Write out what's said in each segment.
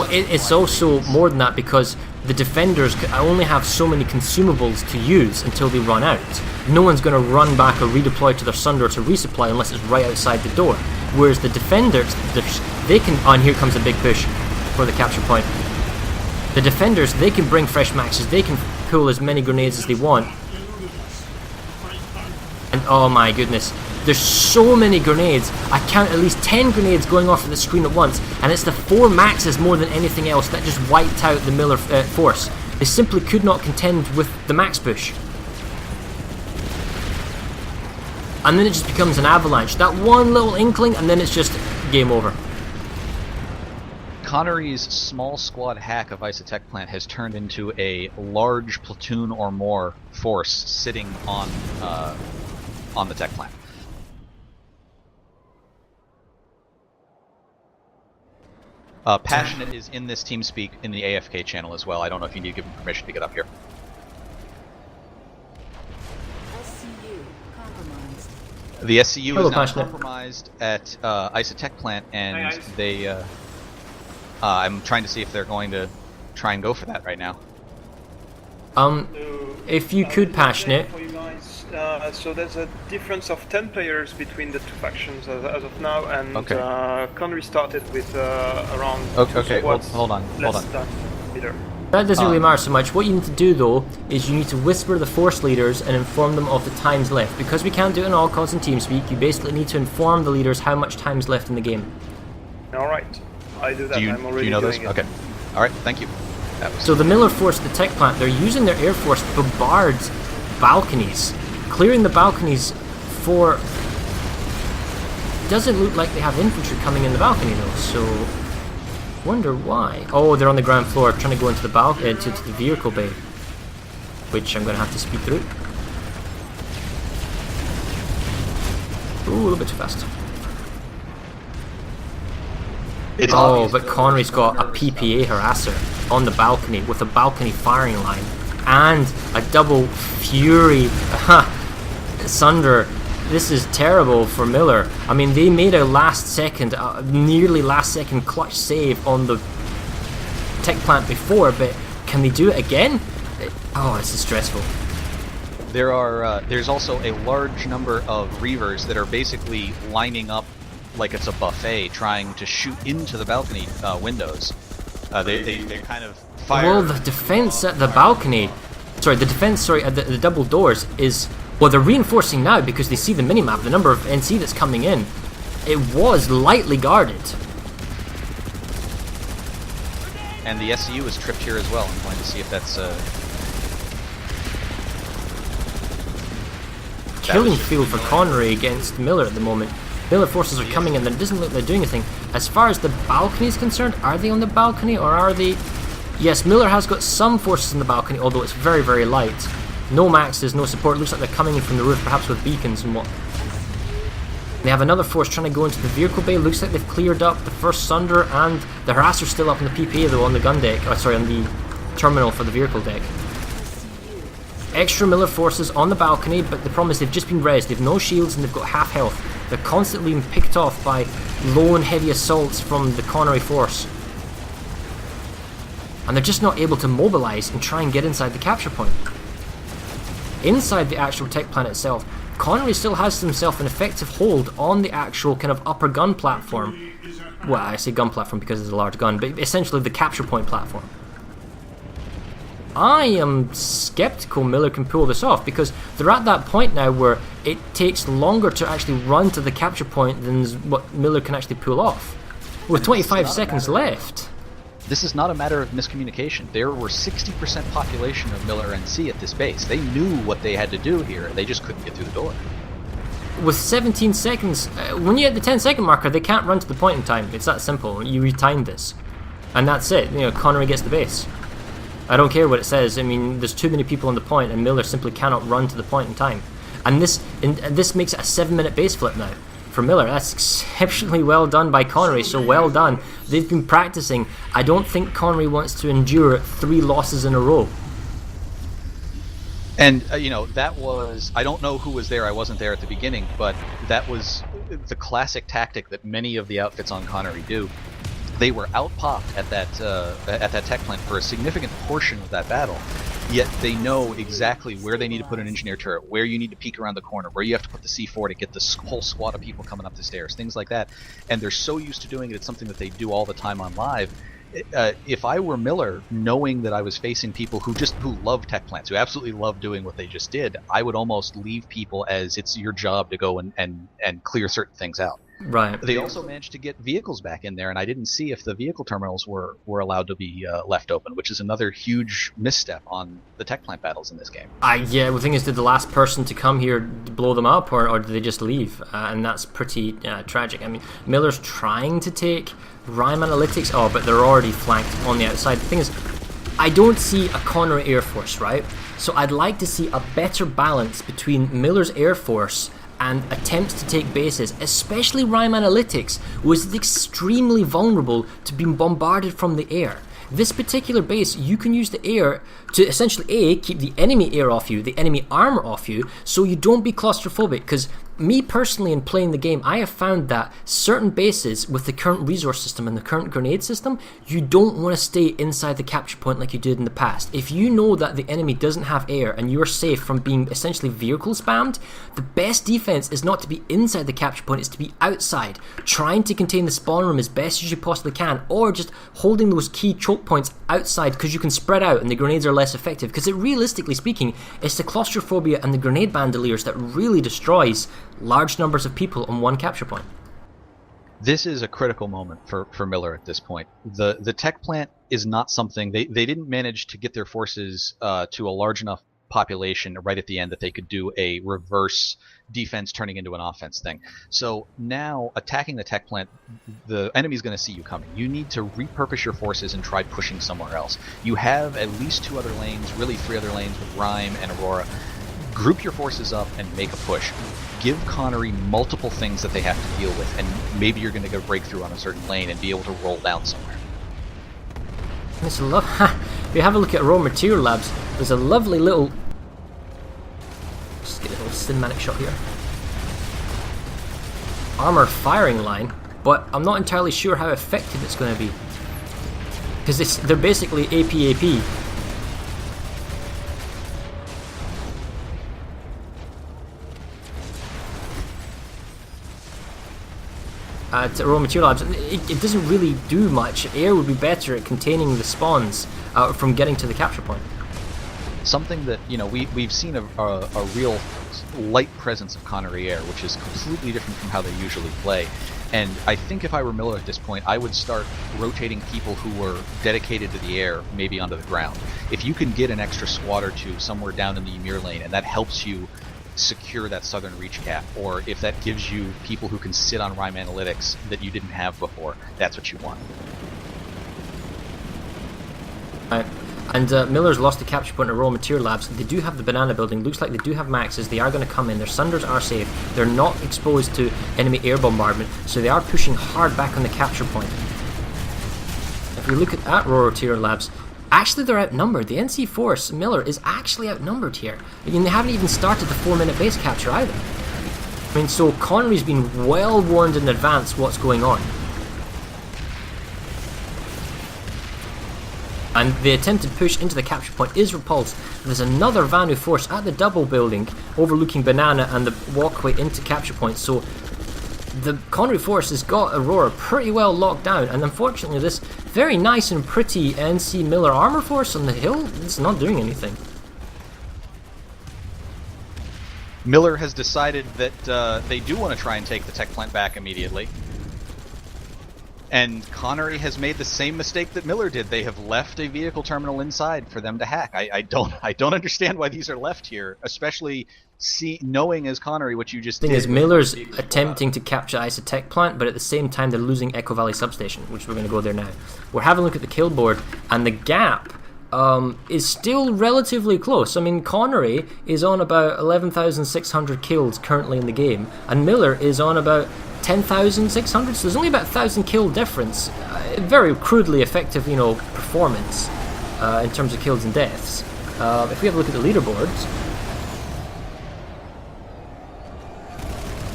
Well, it's also more than that because the defenders only have so many consumables to use until they run out. No one's going to run back or redeploy to their Sunder to resupply unless it's right outside the door. Whereas the defenders, they can... Oh, and here comes a big push for the capture point. The defenders, they can bring fresh maxes, they can pull as many grenades as they want. And oh my goodness, there's so many grenades. I count at least 10 grenades going off at the screen at once, and it's the 4 maxes more than anything else that just wiped out the Miller force. They simply could not contend with the max push. And then it just becomes an avalanche. That one little inkling, and then it's just game over. Connery's small squad hack of Isotech plant has turned into a large platoon or more force sitting on the tech plant. Passionate is in this TeamSpeak in the AFK channel as well. I don't know if you need to give him permission to get up here. The SCU is now compromised at Isotech plant, and they... I'm trying to see if they're going to try and go for that right now. If you could, Passionate. So there's a difference of 10 players between the two factions as of now, and Connery started with around hold on. That doesn't really matter so much. What you need to do though is you need to whisper the force leaders and inform them of the times left. Because we can't do it in all calls in TeamSpeak, you basically need to inform the leaders how much time's left in the game. Alright, I do that. I'm already doing it. Okay. Alright, thank you. So the Miller force, the tech plant, they're using their air force to bombard balconies. Clearing the balconies for... Doesn't look like they have infantry coming in the balcony though, so... Wonder why. Oh, they're on the ground floor trying to go into the balcony, to the vehicle bay. Which I'm going to have to speed through. Ooh, a little bit too fast. Oh, but Connery's got a PPA harasser on the balcony with a balcony firing line and a double Fury Sunder. This is terrible for Miller. I mean, they made a nearly last second clutch save on the tech plant before, but can they do it again? Oh, this is stressful. There's also a large number of Reavers that are basically lining up like it's a buffet, trying to shoot into the balcony windows. They kind of fire... Well, the defense at the balcony... Sorry, the defense, at the double doors is... Well, they're reinforcing now because they see the minimap, the number of NC that's coming in. It was lightly guarded. And the SCU is tripped here as well. I'm going to see if that's... Killing field for Connery against Miller at the moment. Miller forces are coming in, and it doesn't look like they're doing anything. As far as the balcony is concerned, are they on the balcony or are they... Yes, Miller has got some forces on the balcony, although it's very, very light. No maxes, no support. Looks like they're coming in from the roof, perhaps with beacons and what. They have another force trying to go into the vehicle bay. Looks like they've cleared up the first Sunder, and the harasser's still up in the PPA though on the gun deck. Oh, sorry, on the terminal for the vehicle deck. Extra Miller forces on the balcony, but the problem is they've just been rezzed. They've no shields and they've got half health. They're constantly being picked off by low and heavy assaults from the Connery force. And they're just not able to mobilize and try and get inside the capture point. Inside the actual tech plant itself, Connery still has himself an effective hold on the actual kind of upper gun platform. Well, I say gun platform because it's a large gun, but essentially the capture point platform. I am skeptical Miller can pull this off because they're at that point now where it takes longer to actually run to the capture point than what Miller can actually pull off. With 25 seconds left. This is not a matter of miscommunication. There were 60% population of Miller NC at this base. They knew what they had to do here. They just couldn't get through the door. With 17 seconds, when you hit the 10-second marker, they can't run to the point in time. It's that simple. You retimed this. And that's it. You know, Connery gets the base. I don't care what it says. I mean, there's too many people on the point, and Miller simply cannot run to the point in time. And this makes it a 7-minute base flip now. For Miller, that's exceptionally well done by Connery, so well done. They've been practicing. I don't think Connery wants to endure 3 losses in a row. And, you know, that was... I don't know who was there, I wasn't there at the beginning, but that was the classic tactic that many of the outfits on Connery do. They were outpopped at that tech plant for a significant portion of that battle, yet they know exactly where they need to put an engineer turret, where you need to peek around the corner, where you have to put the C4 to get the whole squad of people coming up the stairs, things like that. And they're so used to doing it, it's something that they do all the time on live. If I were Miller, knowing that I was facing people who love tech plants, who absolutely love doing what they just did, I would almost leave people as it's your job to go and clear certain things out. Right. They also managed to get vehicles back in there, and I didn't see if the vehicle terminals were allowed to be left open, which is another huge misstep on the tech plant battles in this game. Yeah, the thing is, did the last person to come here blow them up, or did they just leave? And that's pretty tragic. I mean, Miller's trying to take Rime Analytics, but they're already flanked on the outside. The thing is, I don't see a Connery Air Force, right? So I'd like to see a better balance between Miller's Air Force and attempts to take bases, especially Rime Analytics, was extremely vulnerable to being bombarded from the air. This particular base, you can use the air to essentially keep the enemy air off you, the enemy armor off you, so you don't be claustrophobic. Because me personally, in playing the game, I have found that certain bases with the current resource system and the current grenade system, you don't want to stay inside the capture point like you did in the past. If you know that the enemy doesn't have air and you're safe from being essentially vehicle spammed, the best defense is not to be inside the capture point, it's to be outside, trying to contain the spawn room as best as you possibly can, or just holding those key choke points outside because you can spread out and the grenades are less effective. Because realistically speaking, it's the claustrophobia and the grenade bandoliers that really destroys large numbers of people on one capture point. This is a critical moment for Miller at this point. The tech plant is not something they didn't manage to get their forces to a large enough population right at the end that they could do a reverse defense turning into an offense thing. So now attacking the tech plant, the enemy's going to see you coming. You need to repurpose your forces and try pushing somewhere else. You have at least 2 other lanes, really 3 other lanes with Rime and Aurora. Group your forces up and make a push. Give Connery multiple things that they have to deal with, and maybe you're going to get a breakthrough on a certain lane and be able to roll down somewhere. If you have a look at Raw Material Labs, there's a lovely little... Just get a little cinematic shot here. Armored firing line, but I'm not entirely sure how effective it's going to be. Because they're basically AP. To Raw Material Labs, it doesn't really do much. Air would be better at containing the spawns from getting to the capture point. Something that, we've seen a real light presence of Connery Air, which is completely different from how they usually play. And I think if I were Miller at this point, I would start rotating people who were dedicated to the air, maybe onto the ground. If you can get an extra squad or 2 somewhere down in the Ymir lane, and that helps you secure that southern reach cap, or if that gives you people who can sit on Rime Analytics that you didn't have before, that's what you want. And Miller's lost the capture point at Raw Material Labs. They do have the banana building. Looks like they do have maxes. They are going to come in. Their Sunders are safe. They're not exposed to enemy air bombardment, so they are pushing hard back on the capture point. If we look at Raw Material Labs, actually they're outnumbered. The NC Force, Miller, is actually outnumbered here. I mean, they haven't even started the 4-minute base capture either. I mean, so Connery's been well warned in advance what's going on. And the attempted push into the capture point is repulsed. There's another Vanu force at the double building overlooking Banana and the walkway into capture point. So the Connery force has got Aurora pretty well locked down, and unfortunately this very nice and pretty NC Miller armor force on the hill is not doing anything. Miller has decided that they do want to try and take the tech plant back immediately. And Connery has made the same mistake that Miller did. They have left a vehicle terminal inside for them to hack. I don't understand why these are left here, especially knowing as Connery what you just did. The thing is, Miller's attempting to capture Isotech plant, but at the same time they're losing Echo Valley substation, which we're going to go there now. We're having a look at the kill board, and the gap is still relatively close. I mean, Connery is on about 11,600 kills currently in the game, and Miller is on about 10,600, so there's only about 1,000 kill difference. Very crudely effective, performance in terms of kills and deaths. If we have a look at the leaderboards,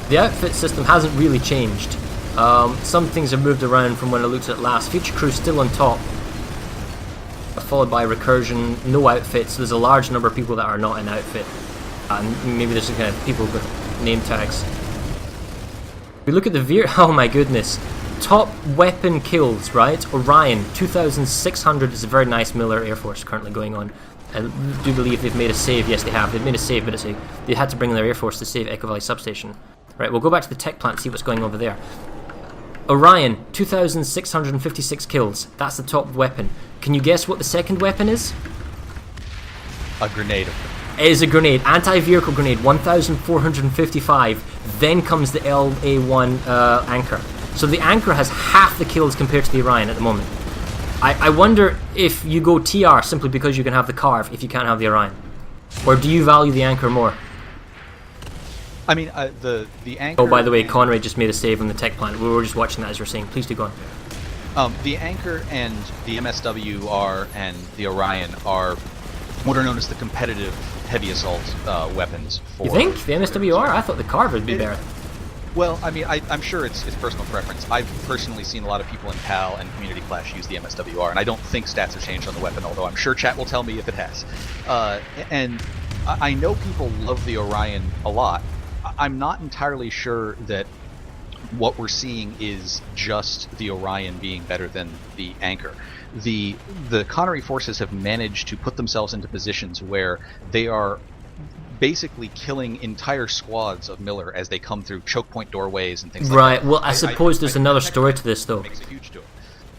the outfit system hasn't really changed. Some things have moved around from when I looked at it last. Future Crew's still on top, followed by Recursion, no outfit, so there's a large number of people that are not in outfit. And maybe there's some kind of people with name tags. We look at the Veer. Oh my goodness. Top weapon kills, right? Orion, 2,600 is a very nice Miller Air Force currently going on. I do believe they've made a save. Yes, they have. They've made a save, but they had to bring in their Air Force to save Echo Valley Substation. Right, we'll go back to the tech plant and see what's going over there. Orion, 2,656 kills. That's the top weapon. Can you guess what the second weapon is? A grenade. It is a grenade. Anti-vehicle grenade, 1,455. Then comes the LA-1 Anchor. So the Anchor has half the kills compared to the Orion at the moment. I wonder if you go TR simply because you can have the Carve if you can't have the Orion. Or do you value the Anchor more? I mean, the Anchor... Oh, by the way, Connery just made a save on the tech plant. We were just watching that as you were saying. Please do go on. The Anchor and the MSWR and the Orion are what are known as the competitive heavy assault weapons. For you think? The MSWR? I thought the Carve would be better. Well, I mean, I'm sure it's personal preference. I've personally seen a lot of people in PAL and Community Clash use the MSWR, and I don't think stats have changed on the weapon, although I'm sure chat will tell me if it has. And I know people love the Orion a lot. I'm not entirely sure that what we're seeing is just the Orion being better than the Anchor. The Connery forces have managed to put themselves into positions where they are basically killing entire squads of Miller as they come through choke point doorways and things like that. Right, well, I suppose there's another story to this, though. Makes a huge deal.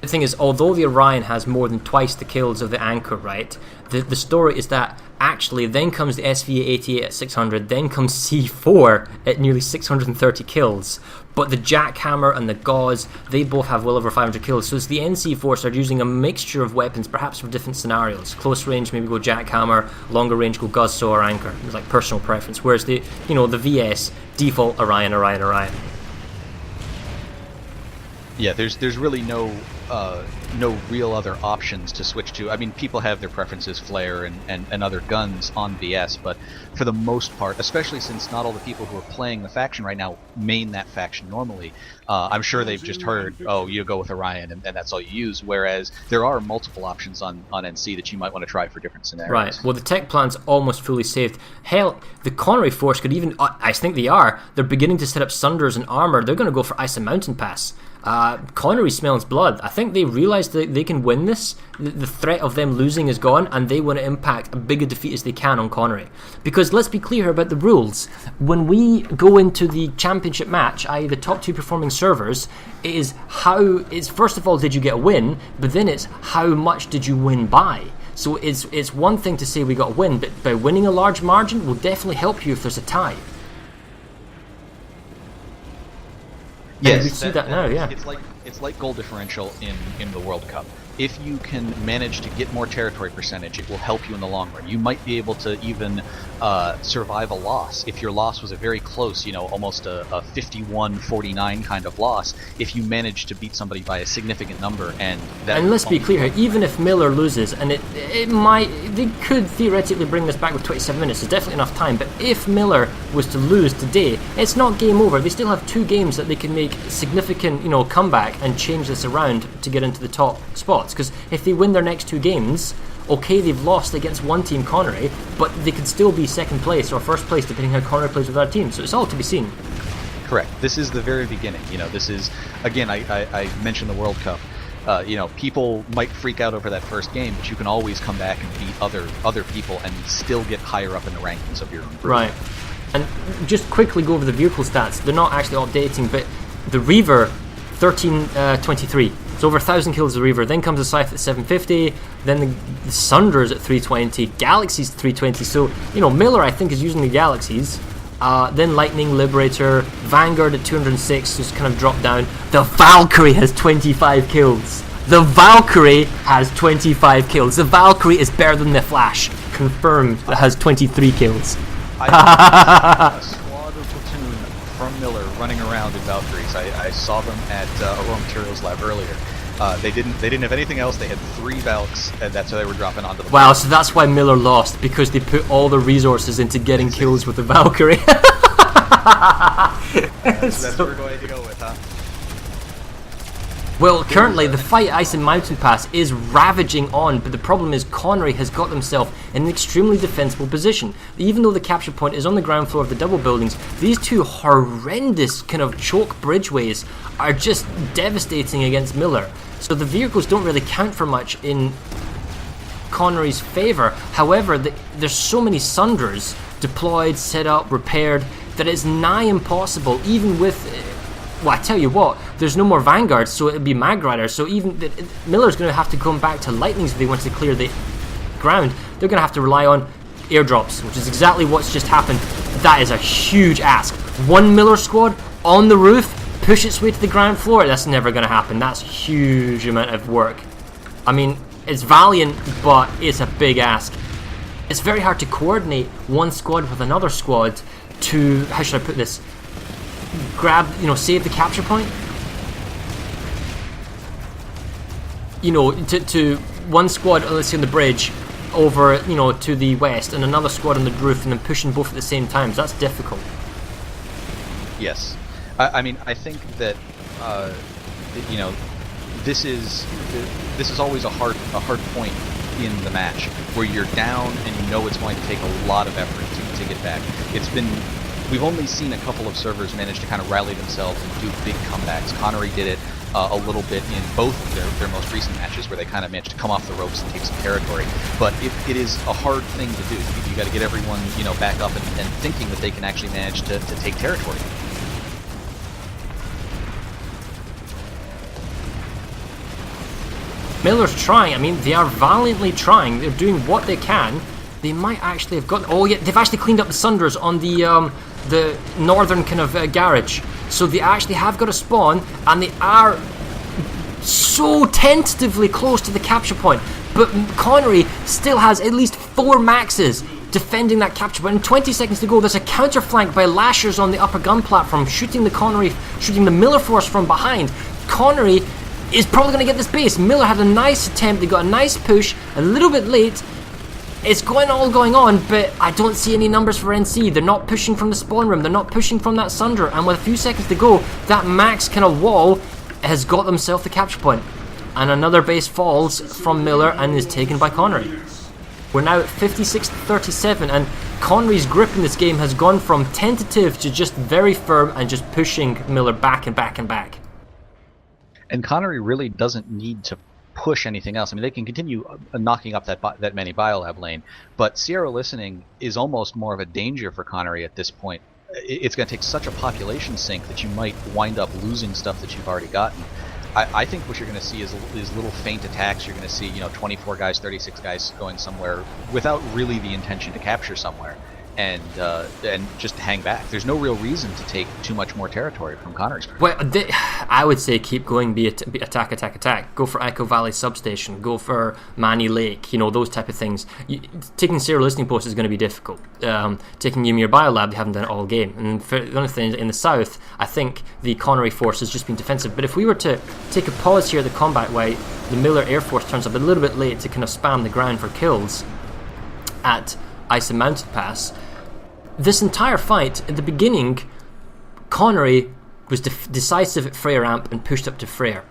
The thing is, although the Orion has more than twice the kills of the Anchor, right, the story is that actually then comes the SVA-88 at 600, then comes C4 at nearly 630 kills. But the Jackhammer and the Gauze, they both have well over 500 kills. So it's the NC Force are using a mixture of weapons, perhaps for different scenarios. Close range, maybe go Jackhammer. Longer range, go Gauze or Anchor. It's like personal preference. Whereas the VS, default Orion, Orion, Orion. Yeah, there's really no real other options to switch to. I mean, people have their preferences, flare and other guns on VS, but for the most part, especially since not all the people who are playing the faction right now main that faction normally, I'm sure they've just heard, oh, you go with Orion and that's all you use, whereas there are multiple options on NC that you might want to try for different scenarios. Right, well the tech plant's almost fully saved. Hell, the Connery force could even, I think they are, they're beginning to set up Sunders and armor. They're going to go for Ice and Mountain Pass. Connery smells blood. I think they realise that they can win this. The threat of them losing is gone, and they want to impact a big a defeat as they can on Connery. Because let's be clear about the rules. When we go into the championship match, i.e. the top two performing servers, it's first of all, did you get a win, but then it's how much did you win by. So it's one thing to say we got a win, but by winning a large margin will definitely help you if there's a tie. Yes, we see that now. Yeah, it's like goal differential in the World Cup. If you can manage to get more territory percentage, it will help you in the long run. You might be able to even survive a loss. If your loss was a very close, almost a 51-49 kind of loss, if you manage to beat somebody by a significant number, and let's be clear here, even if Miller loses, and they could theoretically bring this back with 27 minutes, there's definitely enough time, but if Miller was to lose today, it's not game over. They still have 2 games that they can make significant, comeback and change this around to get into the top spots. Because if they win their next 2 games, okay, they've lost against one team, Connery, but they could still be second place or first place depending how Connery plays with our team. So it's all to be seen. Correct. This is the very beginning. This is, again, I mentioned the World Cup. People might freak out over that first game, but you can always come back and beat other people and still get higher up in the rankings of your own group. Right. And just quickly go over the vehicle stats. They're not actually updating, but the Reaver, 1323. It's over 1,000 kills the Reaver. Then comes the Scythe at 750. Then the Sunders at 320. Galaxies at 320. So, Miller, I think, is using the Galaxies. Then Lightning, Liberator, Vanguard at 206, just kind of dropped down. The Valkyrie has 25 kills. The Valkyrie has 25 kills. The Valkyrie is better than the Flash. Confirmed. That has 23 kills. I a squad of platoon from Miller running around in Valkyries. I saw them at Aurora Materials Lab earlier. They didn't have anything else. They had 3 Valks, and that's how they were dropping onto the board. Wow, so that's why Miller lost, because they put all the resources into getting kills with the Valkyrie. That's what we're going to go with, huh? Well, currently the fight at Ice and Mountain Pass is ravaging on, but the problem is Connery has got himself in an extremely defensible position. Even though the capture point is on the ground floor of the double buildings, these two horrendous kind of choke bridgeways are just devastating against Miller. So the vehicles don't really count for much in Connery's favour. However, there's so many Sunders deployed, set up, repaired, that it's nigh impossible, even with... Well, I tell you what, there's no more Vanguards, so it'll be Mag Riders, so even Miller's going to have to come back to Lightnings if he wants to clear the ground. They're going to have to rely on airdrops, which is exactly what's just happened. That is a huge ask. One Miller squad on the roof, push its way to the ground floor. That's never going to happen. That's a huge amount of work. I mean, it's valiant, but it's a big ask. It's very hard to coordinate one squad with another squad to, how should I put this, grab, save the capture point. To one squad, let's say on the bridge, over, to the west, and another squad on the roof, and then pushing both at the same time. So that's difficult. Yes. I mean, I think that, this is always a hard point in the match, where you're down and you know it's going to take a lot of effort to get back. We've only seen a couple of servers manage to kind of rally themselves and do big comebacks. Connery did it a little bit in both of their most recent matches, where they kind of managed to come off the ropes and take some territory. But it is a hard thing to do. You got to get everyone back up and thinking that they can actually manage to take territory. Miller's trying. I mean, they are valiantly trying. They're doing what they can. They might actually have got... Oh, yeah, they've actually cleaned up the Sunders on the northern kind of garage. So they actually have got a spawn, and they are so tentatively close to the capture point. But Connery still has at least 4 maxes defending that capture point. In 20 seconds to go, there's a counter flank by Lashers on the upper gun platform, shooting the Miller force from behind. Connery is probably going to get this base. Miller had a nice attempt. They got a nice push, a little bit late. It's all going on, but I don't see any numbers for NC. They're not pushing from the spawn room. They're not pushing from that Sunder. And with a few seconds to go, that max kind of wall has got themselves the capture point. And another base falls from Miller and is taken by Connery. We're now at 56-37, and Connery's grip in this game has gone from tentative to just very firm and just pushing Miller back and back and back. And Connery really doesn't need to push anything else. I mean, they can continue knocking up that many biolab lane, but Sierra listening is almost more of a danger for Connery at this point. It's going to take such a population sink that you might wind up losing stuff that you've already gotten. I think what you're going to see is little feint attacks. You're going to see 24 guys, 36 guys going somewhere without really the intention to capture somewhere, and just hang back. There's no real reason to take too much more territory from Connery's perspective. Well, I would say keep going, be attack, attack, attack. Go for Echo Valley Substation. Go for Manny Lake. Those type of things. Taking Sierra Listening Post is going to be difficult. Taking Ymir Biolab, they haven't done it all game. And for the only thing in the south, I think the Connery force has just been defensive. But if we were to take a pause here at the combat while the Miller Air Force turns up a little bit late to kind of spam the ground for kills at Ice and Mountain Pass, this entire fight, at the beginning, Connery was decisive at Freyr Ramp and pushed up to Freyr.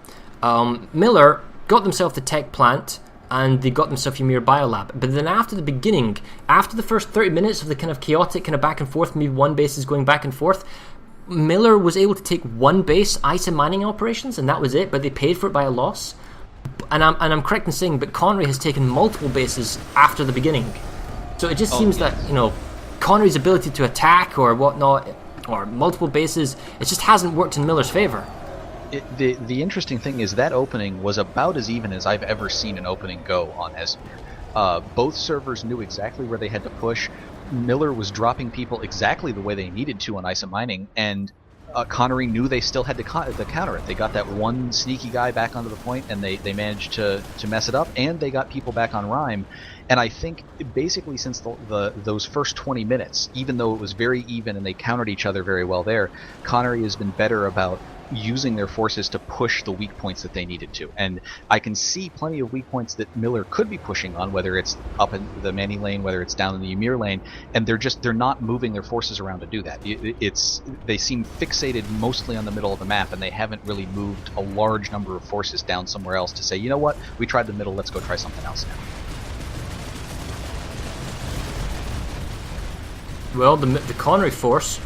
Miller got themselves the tech plant and they got themselves Ymir Biolab. But then after the beginning, after the first 30 minutes of the kind of chaotic kind of back and forth, maybe one base is going back and forth, Miller was able to take one base, ice and mining operations, and that was it, but they paid for it by a loss. And I'm correct in saying, but Connery has taken multiple bases after the beginning. So it just seems that, Connery's ability to attack or whatnot, or multiple bases, it just hasn't worked in Miller's favor. The interesting thing is that opening was about as even as I've ever seen an opening go on Esamir. Both servers knew exactly where they had to push. Miller was dropping people exactly the way they needed to on Ice and Mining, and Connery knew they still had to counter it. They got that one sneaky guy back onto the point, and they managed to mess it up, and they got people back on Rhyme. And I think basically since those first 20 minutes, even though it was very even and they countered each other very well there, Connery has been better about using their forces to push the weak points that they needed to. And I can see plenty of weak points that Miller could be pushing on, whether it's up in the Manny lane, whether it's down in the Ymir lane, and they're not moving their forces around to do that. They seem fixated mostly on the middle of the map, and they haven't really moved a large number of forces down somewhere else to say, you know what, we tried the middle, let's go try something else now. Well, the Connery force,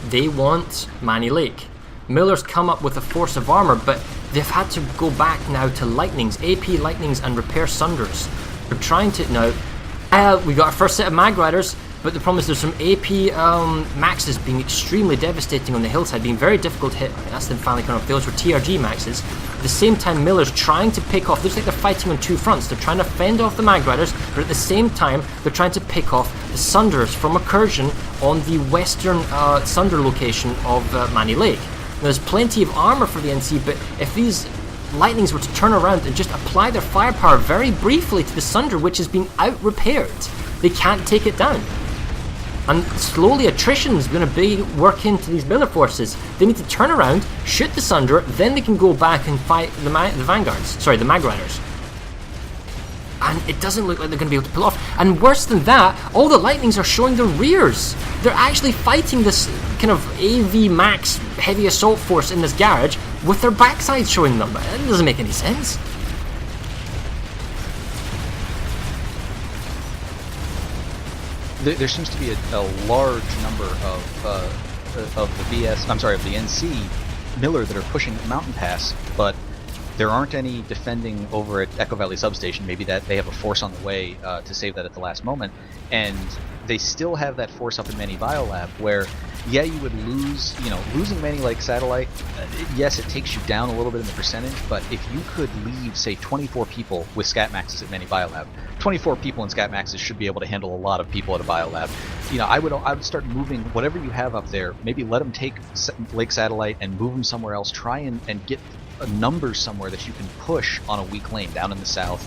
they want Manny Lake. Miller's come up with a force of armor, but they've had to go back now to lightnings, AP lightnings, and repair sunders. They're trying to now. We got our first set of mag riders, but the problem is there's some AP maxes being extremely devastating on the hillside, being very difficult to hit. That's them finally coming off. Those were TRG maxes. At the same time, Miller's trying to pick off. Looks like they're fighting on two fronts. They're trying to fend off the mag riders, but at the same time, they're trying to pick off the sunders from Recursion on the western sunder location of Manny Lake. Now, there's plenty of armor for the NC, but if these lightnings were to turn around and just apply their firepower very briefly to the sunder, which has been out-repaired, they can't take it down. And slowly attrition is going to work into these Miller forces. They need to turn around, shoot the sunder, then they can go back and fight the vanguards. Sorry, the mag riders. And it doesn't look like they're going to be able to pull off. And worse than that, all the lightnings are showing their rears. They're actually fighting this kind of AV max heavy assault force in this garage with their backside showing them. That doesn't make any sense. There seems to be a large number of the NC Miller that are pushing Mountain Pass, but there aren't any defending over at Echo Valley Substation. Maybe that they have a force on the way to save that at the last moment, and they still have that force up in Manny Biolab where, yeah, you would lose, losing Manny Lake Satellite, yes, it takes you down a little bit in the percentage, but if you could leave, say, 24 people with Scat Maxes at Manny Biolab, 24 people in Scat Maxes should be able to handle a lot of people at a Biolab. I would start moving whatever you have up there, maybe let them take Lake Satellite and move them somewhere else, try and get numbers somewhere that you can push on a weak lane down in the south.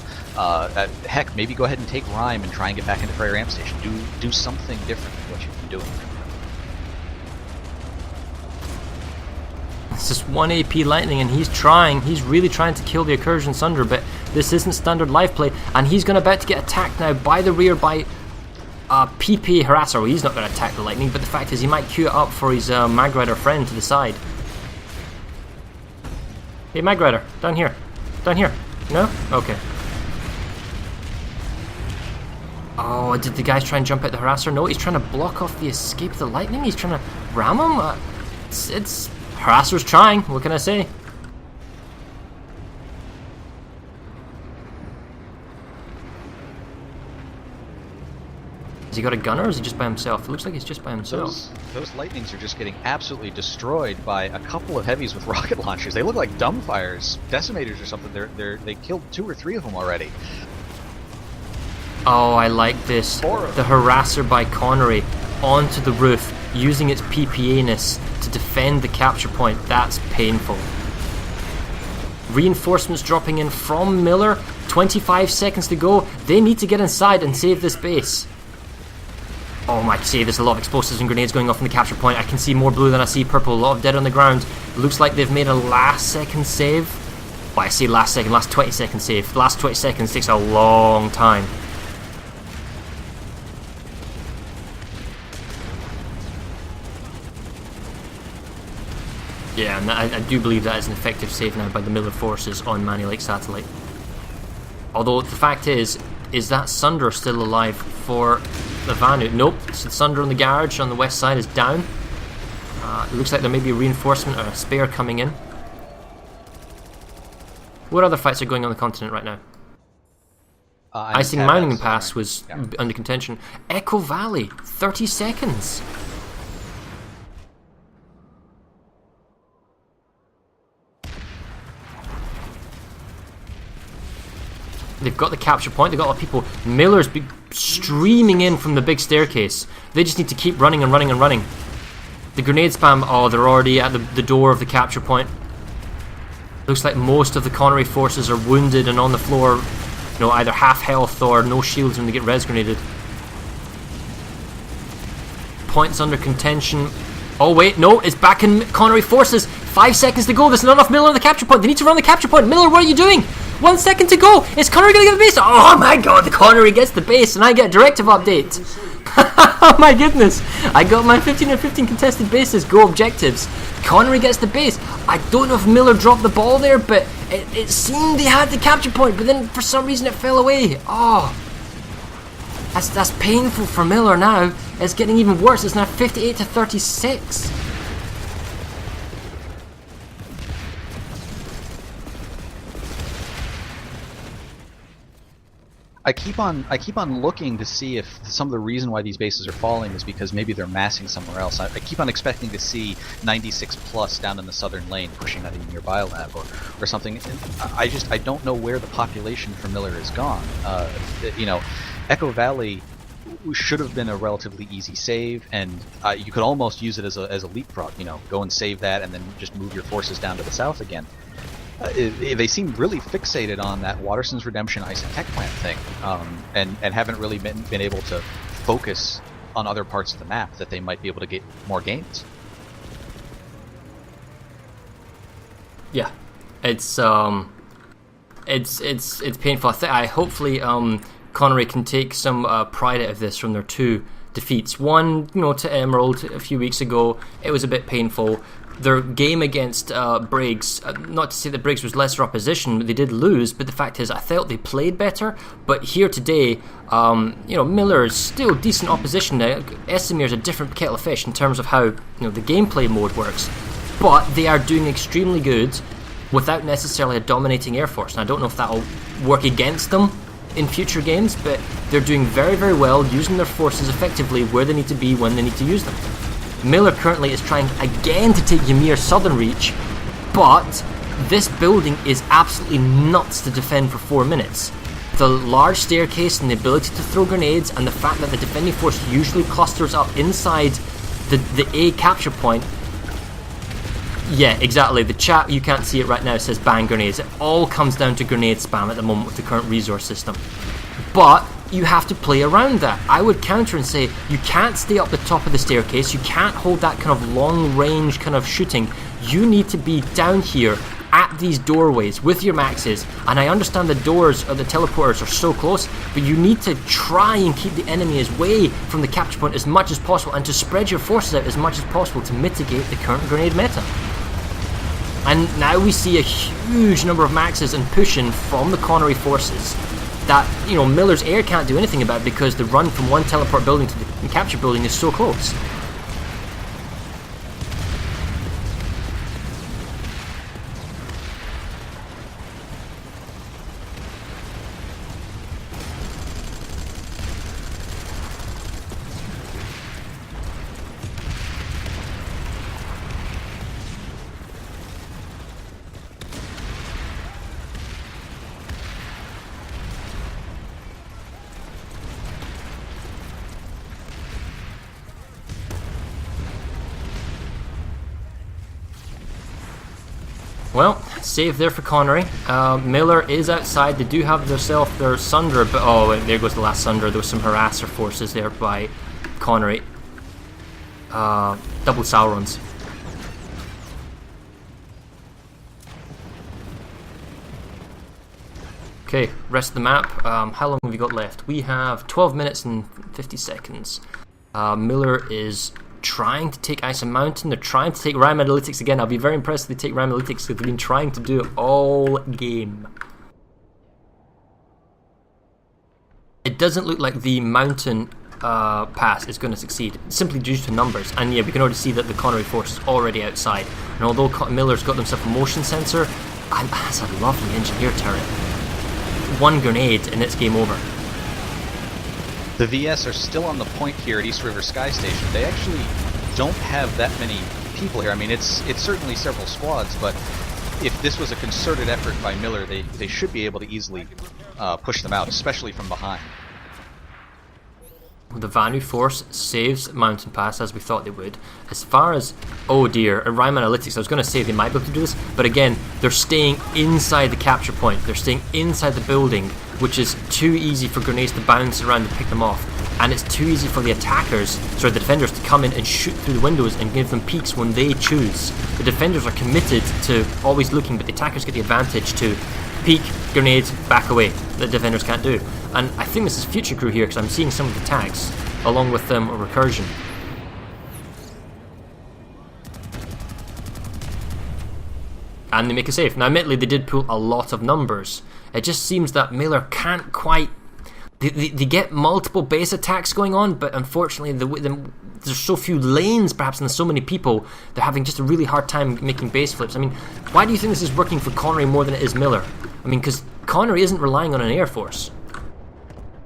Heck, maybe go ahead and take Rhyme and try and get back into Prairie Ramp Station. Do something different than what you've been doing. It's just one AP lightning, and he's really trying to kill the Recursion Sunder, but this isn't standard live play, and he's about to get attacked now by the rear by PP Harasser. Well, he's not going to attack the lightning, but the fact is he might queue it up for his Mag Rider friend to the side. Hey, Mag Rider, down here. Down here. No? Okay. Oh, did the guys try and jump out the Harasser? No, he's trying to block off the escape of the lightning. He's trying to ram him. It's Harasser's trying. What can I say? Has he got a gunner, or is he just by himself? It looks like he's just by himself. Those lightnings are just getting absolutely destroyed by a couple of heavies with rocket launchers. They look like dumbfires, decimators or something. They killed 2 or 3 of them already. Oh, I like this. The Harasser by Connery onto the roof, using its PPA-ness to defend the capture point. That's painful. Reinforcements dropping in from Miller. 25 seconds to go. They need to get inside and save this base. Oh my, see, there's a lot of explosives and grenades going off in the capture point. I can see more blue than I see purple. A lot of dead on the ground. Looks like they've made a last second save. Well, I say last 20 second save. The last 20 seconds takes a long time. Yeah, and I do believe that is an effective save now by the Miller forces on Manny Lake Satellite. Although the fact is that Sunder still alive for the Vanu? Nope, so the Sunder on the garage on the west side is down. It looks like there may be a reinforcement or a spare coming in. What other fights are going on the continent right now? I think Mountain Pass was under contention. Echo Valley, 30 seconds. They've got the capture point, they've got a lot of people. Miller's streaming in from the big staircase. They just need to keep running and running and running. The grenade spam, oh, they're already at the door of the capture point. Looks like most of the Connery forces are wounded and on the floor, either half health or no shields when they get res grenaded. Points under contention. Oh wait, no, it's back in Connery forces. 5 seconds to go. There's not enough Miller on the capture point. They need to run the capture point. Miller, what are you doing? 1 second to go. Is Connery gonna get the base? Oh my god, the Connery gets the base and I get a directive update. Oh my goodness. I got my 15 and 15 contested bases. Go objectives. Connery gets the base. I don't know if Miller dropped the ball there, but it seemed he had the capture point, but then for some reason it fell away. Oh, that's painful for Miller now. It's getting even worse. It's now 58 to 36. I keep on looking to see if some of the reason why these bases are falling is because maybe they're massing somewhere else. I keep on expecting to see 96 plus down in the southern lane pushing out a nearby lab or something. I don't know where the population for Miller is gone. You know, Echo Valley should have been a relatively easy save, and you could almost use it as a leapfrog. You know, go and save that, and then just move your forces down to the south again. They seem really fixated on that Waterson's Redemption Ice and Tech Plant thing, and haven't really been able to focus on other parts of the map that they might be able to get more gains. Yeah, it's painful. I hopefully Connery can take some pride out of this from their 2 defeats. One, you know, to Emerald a few weeks ago. It was a bit painful. Their game against Briggs, not to say that Briggs was lesser opposition, they did lose, but the fact is I felt they played better. But here today, you know, Miller is still decent opposition now. Esamir is a different kettle of fish in terms of how, you know, the gameplay mode works. But they are doing extremely good without necessarily a dominating air force. And I don't know if that will work against them in future games, but they're doing very, very well, using their forces effectively where they need to be when they need to use them. Miller currently is trying again to take Ymir Southern Reach, but this building is absolutely nuts to defend for 4 minutes. The large staircase and the ability to throw grenades, and the fact that the defending force usually clusters up inside the A capture point. Yeah, exactly. The chat, you can't see it right now, says ban grenades. It all comes down to grenade spam at the moment with the current resource system. But you have to play around that. I would counter and say you can't stay up the top of the staircase. You can't hold that kind of long range kind of shooting. You need to be down here at these doorways with your maxes. And I understand the doors or the teleporters are so close, but you need to try and keep the enemy away from the capture point as much as possible, and to spread your forces out as much as possible to mitigate the current grenade meta. And now we see a huge number of maxes and pushing from the Connery forces that, you know, Miller's air can't do anything about, because the run from one teleport building to the capture building is so close. Well, save there for Connery. Miller is outside. They do have themselves their Sunder, but oh, there goes the last Sunder. There was some harasser forces there by Connery. Double Saurons. Okay, rest of the map. How long have we got left? We have 12 minutes and 50 seconds. Miller is trying to take Ice and Mountain. They're trying to take Rime Analytics again. I'll be very impressed if they take Rime Analytics, because they've been trying to do it all game. It doesn't look like the Mountain pass is going to succeed, simply due to numbers. And yeah, we can already see that the Connery force is already outside. And although Miller's got himself a motion sensor, that's a lovely engineer turret. One grenade and it's game over. The VS are still on the point here at East River Sky Station. They actually don't have that many people here. I mean, it's certainly several squads, but if this was a concerted effort by Miller, they should be able to easily push them out, especially from behind. The Vanu force saves Mountain Pass, as we thought they would. As far as, oh dear, Rime Analytics, I was going to say they might be able to do this, but again, they're staying inside the capture point. They're staying inside the building which is too easy for grenades to bounce around and pick them off. And it's too easy for the the defenders to come in and shoot through the windows and give them peeks when they choose. The defenders are committed to always looking, but the attackers get the advantage to peek, grenade, back away. The defenders can't do. And I think this is Future Crew here, because I'm seeing some of the tags, along with a recursion. And they make a save. Now admittedly they did pull a lot of numbers. It just seems that Miller can't quite... They get multiple base attacks going on, but unfortunately there's so few lanes perhaps and there's so many people, they're having just a really hard time making base flips. I mean, why do you think this is working for Connery more than it is Miller? I mean, because Connery isn't relying on an air force.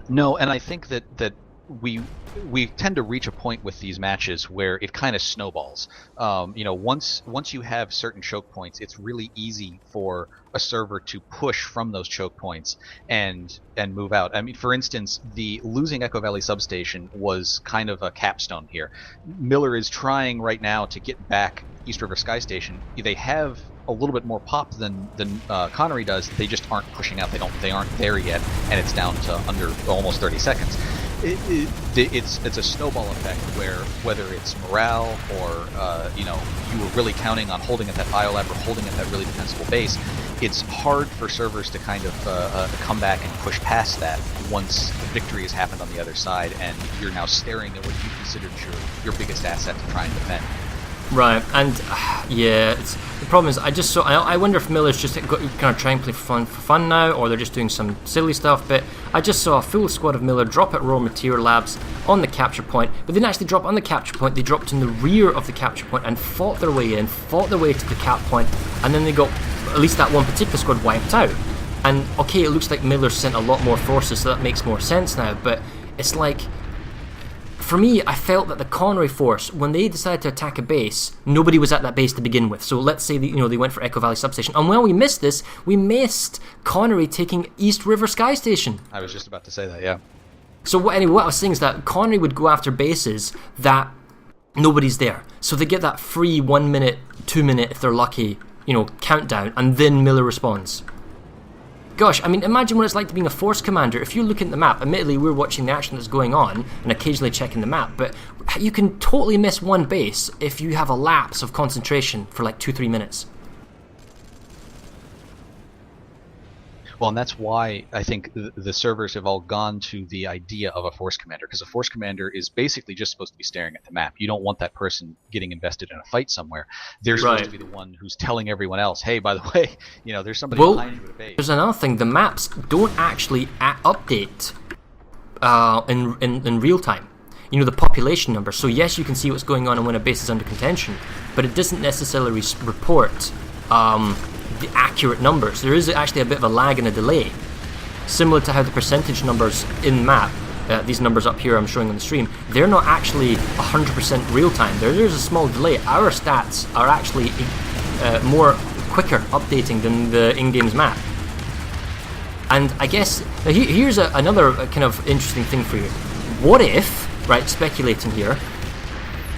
No, and I think that we tend to reach a point with these matches where it kind of snowballs. Once you have certain choke points, it's really easy for a server to push from those choke points and move out. I mean, for instance, the losing Echo Valley substation was kind of a capstone here. Miller is trying right now to get back East River Sky Station. They have a little bit more pop than Connery does. They just aren't pushing out. They aren't there yet, and it's down to under almost 30 seconds. It's a snowball effect where whether it's morale or you were really counting on holding at that biolab or holding at that really defensible base, it's hard for servers to kind of come back and push past that once the victory has happened on the other side and you're now staring at what you considered your biggest asset to try and defend. Right, and yeah, the problem is I wonder if Miller's just kind of trying to play for fun now, or they're just doing some silly stuff, but I just saw a full squad of Miller drop at Raw Material Labs on the capture point, but they didn't actually drop on the capture point, they dropped in the rear of the capture point and fought their way in, fought their way to the cap point, and then they got at least that one particular squad wiped out. And okay, it looks like Miller sent a lot more forces, so that makes more sense now, but it's like... For me, I felt that the Connery force, when they decided to attack a base, nobody was at that base to begin with. So let's say that, they went for Echo Valley Substation. And when we missed this, we missed Connery taking East River Sky Station. I was just about to say that, yeah. So what I was saying is that Connery would go after bases that nobody's there. So they get that free 1 minute, 2 minute, if they're lucky, countdown, and then Miller responds. Gosh, I mean, imagine what it's like to being a force commander. If you look at the map, admittedly we're watching the action that's going on and occasionally checking the map, but you can totally miss one base if you have a lapse of concentration for like 2-3 minutes. Well, and that's why I think the servers have all gone to the idea of a force commander, because a force commander is basically just supposed to be staring at the map. You don't want that person getting invested in a fight somewhere. They're supposed to be the one who's telling everyone else, hey, by the way, there's somebody behind you at a base. There's another thing, the maps don't actually update in real time. The population number. So yes, you can see what's going on and when a base is under contention, but it doesn't necessarily report the accurate numbers. There is actually a bit of a lag and a delay, similar to how the percentage numbers in map, these numbers up here I'm showing on the stream, they're not actually 100% real time. There's a small delay. Our stats are actually quicker updating than the in-game's map. And I guess here's another kind of interesting thing for you. What if, right, speculating here,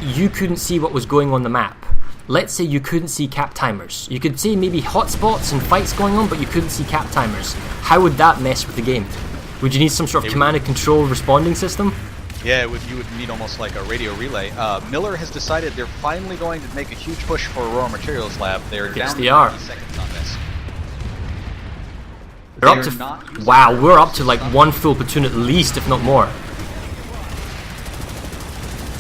you couldn't see what was going on the map? Let's say you couldn't see cap timers. You could see maybe hotspots and fights going on, but you couldn't see cap timers. How would that mess with the game? Would you need some sort of command and control responding system? Yeah, you would need almost like a radio relay. Miller has decided they're finally going to make a huge push for Aurora Materials Lab. They're down to 30 seconds on this. We're up to like one full platoon at least, if not more.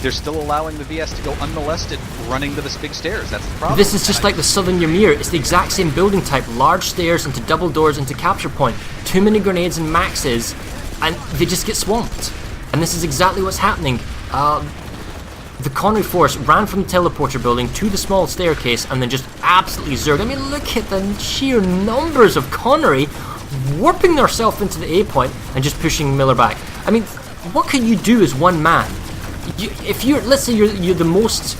They're still allowing the VS to go unmolested, running to the big stairs. That's the problem. This is just like the Southern Ymir. It's the exact same building type. Large stairs into double doors into capture point. Too many grenades and maxes, and they just get swamped. And this is exactly what's happening. The Connery force ran from the teleporter building to the small staircase and then just absolutely zerged. I mean, look at the sheer numbers of Connery warping themselves into the A point and just pushing Miller back. I mean, what can you do as one man? Let's say you're the most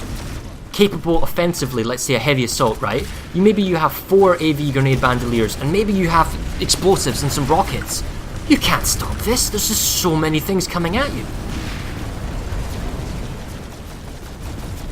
capable offensively, let's say a heavy assault, right? Maybe you have 4 AV grenade bandoliers, and maybe you have explosives and some rockets. You can't stop this. There's just so many things coming at you.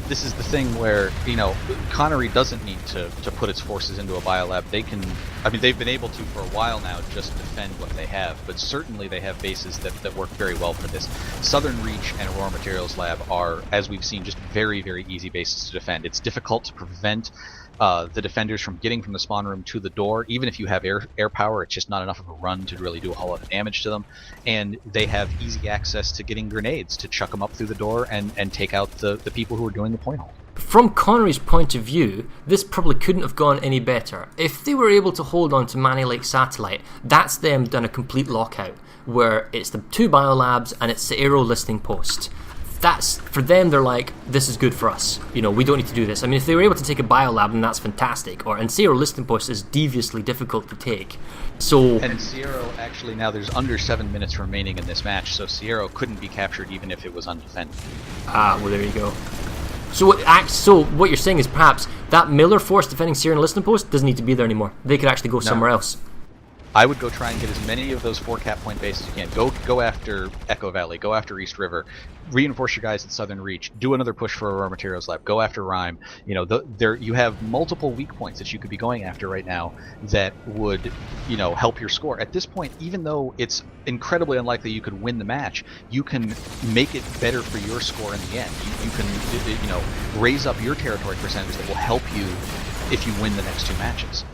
this is the thing where, you know, Connery doesn't need to put its forces into a biolab. They can, I mean, they've been able to for a while now just defend what they have, but certainly they have bases that work very well for this. Southern Reach and Aurora Materials Lab are, as we've seen, just very, very easy bases to defend. It's difficult to prevent the defenders from getting from the spawn room to the door. Even if you have air power, it's just not enough of a run to really do a whole lot of damage to them. And they have easy access to getting grenades to chuck them up through the door and take out the people who are doing the point hold. From Connery's point of view, this probably couldn't have gone any better. If they were able to hold on to Manny Lake Satellite, that's them done a complete lockout, where it's the 2 biolabs and it's the aero listing post. That's, for them, they're like, this is good for us. You know, we don't need to do this. I mean, if they were able to take a biolab, then that's fantastic. And Sierra listing post is deviously difficult to take. So, and Sierra, actually, now there's under 7 minutes remaining in this match, so Sierra couldn't be captured even if it was undefended. Ah, well, there you go. So what you're saying is perhaps that Miller force defending Sierra listing post doesn't need to be there anymore. They could actually go somewhere else. I would go try and get as many of those 4 cap point bases as you can. Go after Echo Valley, go after East River, reinforce your guys at Southern Reach, do another push for Aurora Materials Lab, go after Rhyme. You know, you have multiple weak points that you could be going after right now that would, you know, help your score. At this point, even though it's incredibly unlikely you could win the match, you can make it better for your score in the end. You can, you know, raise up your territory percentage that will help you if you win the next 2 matches.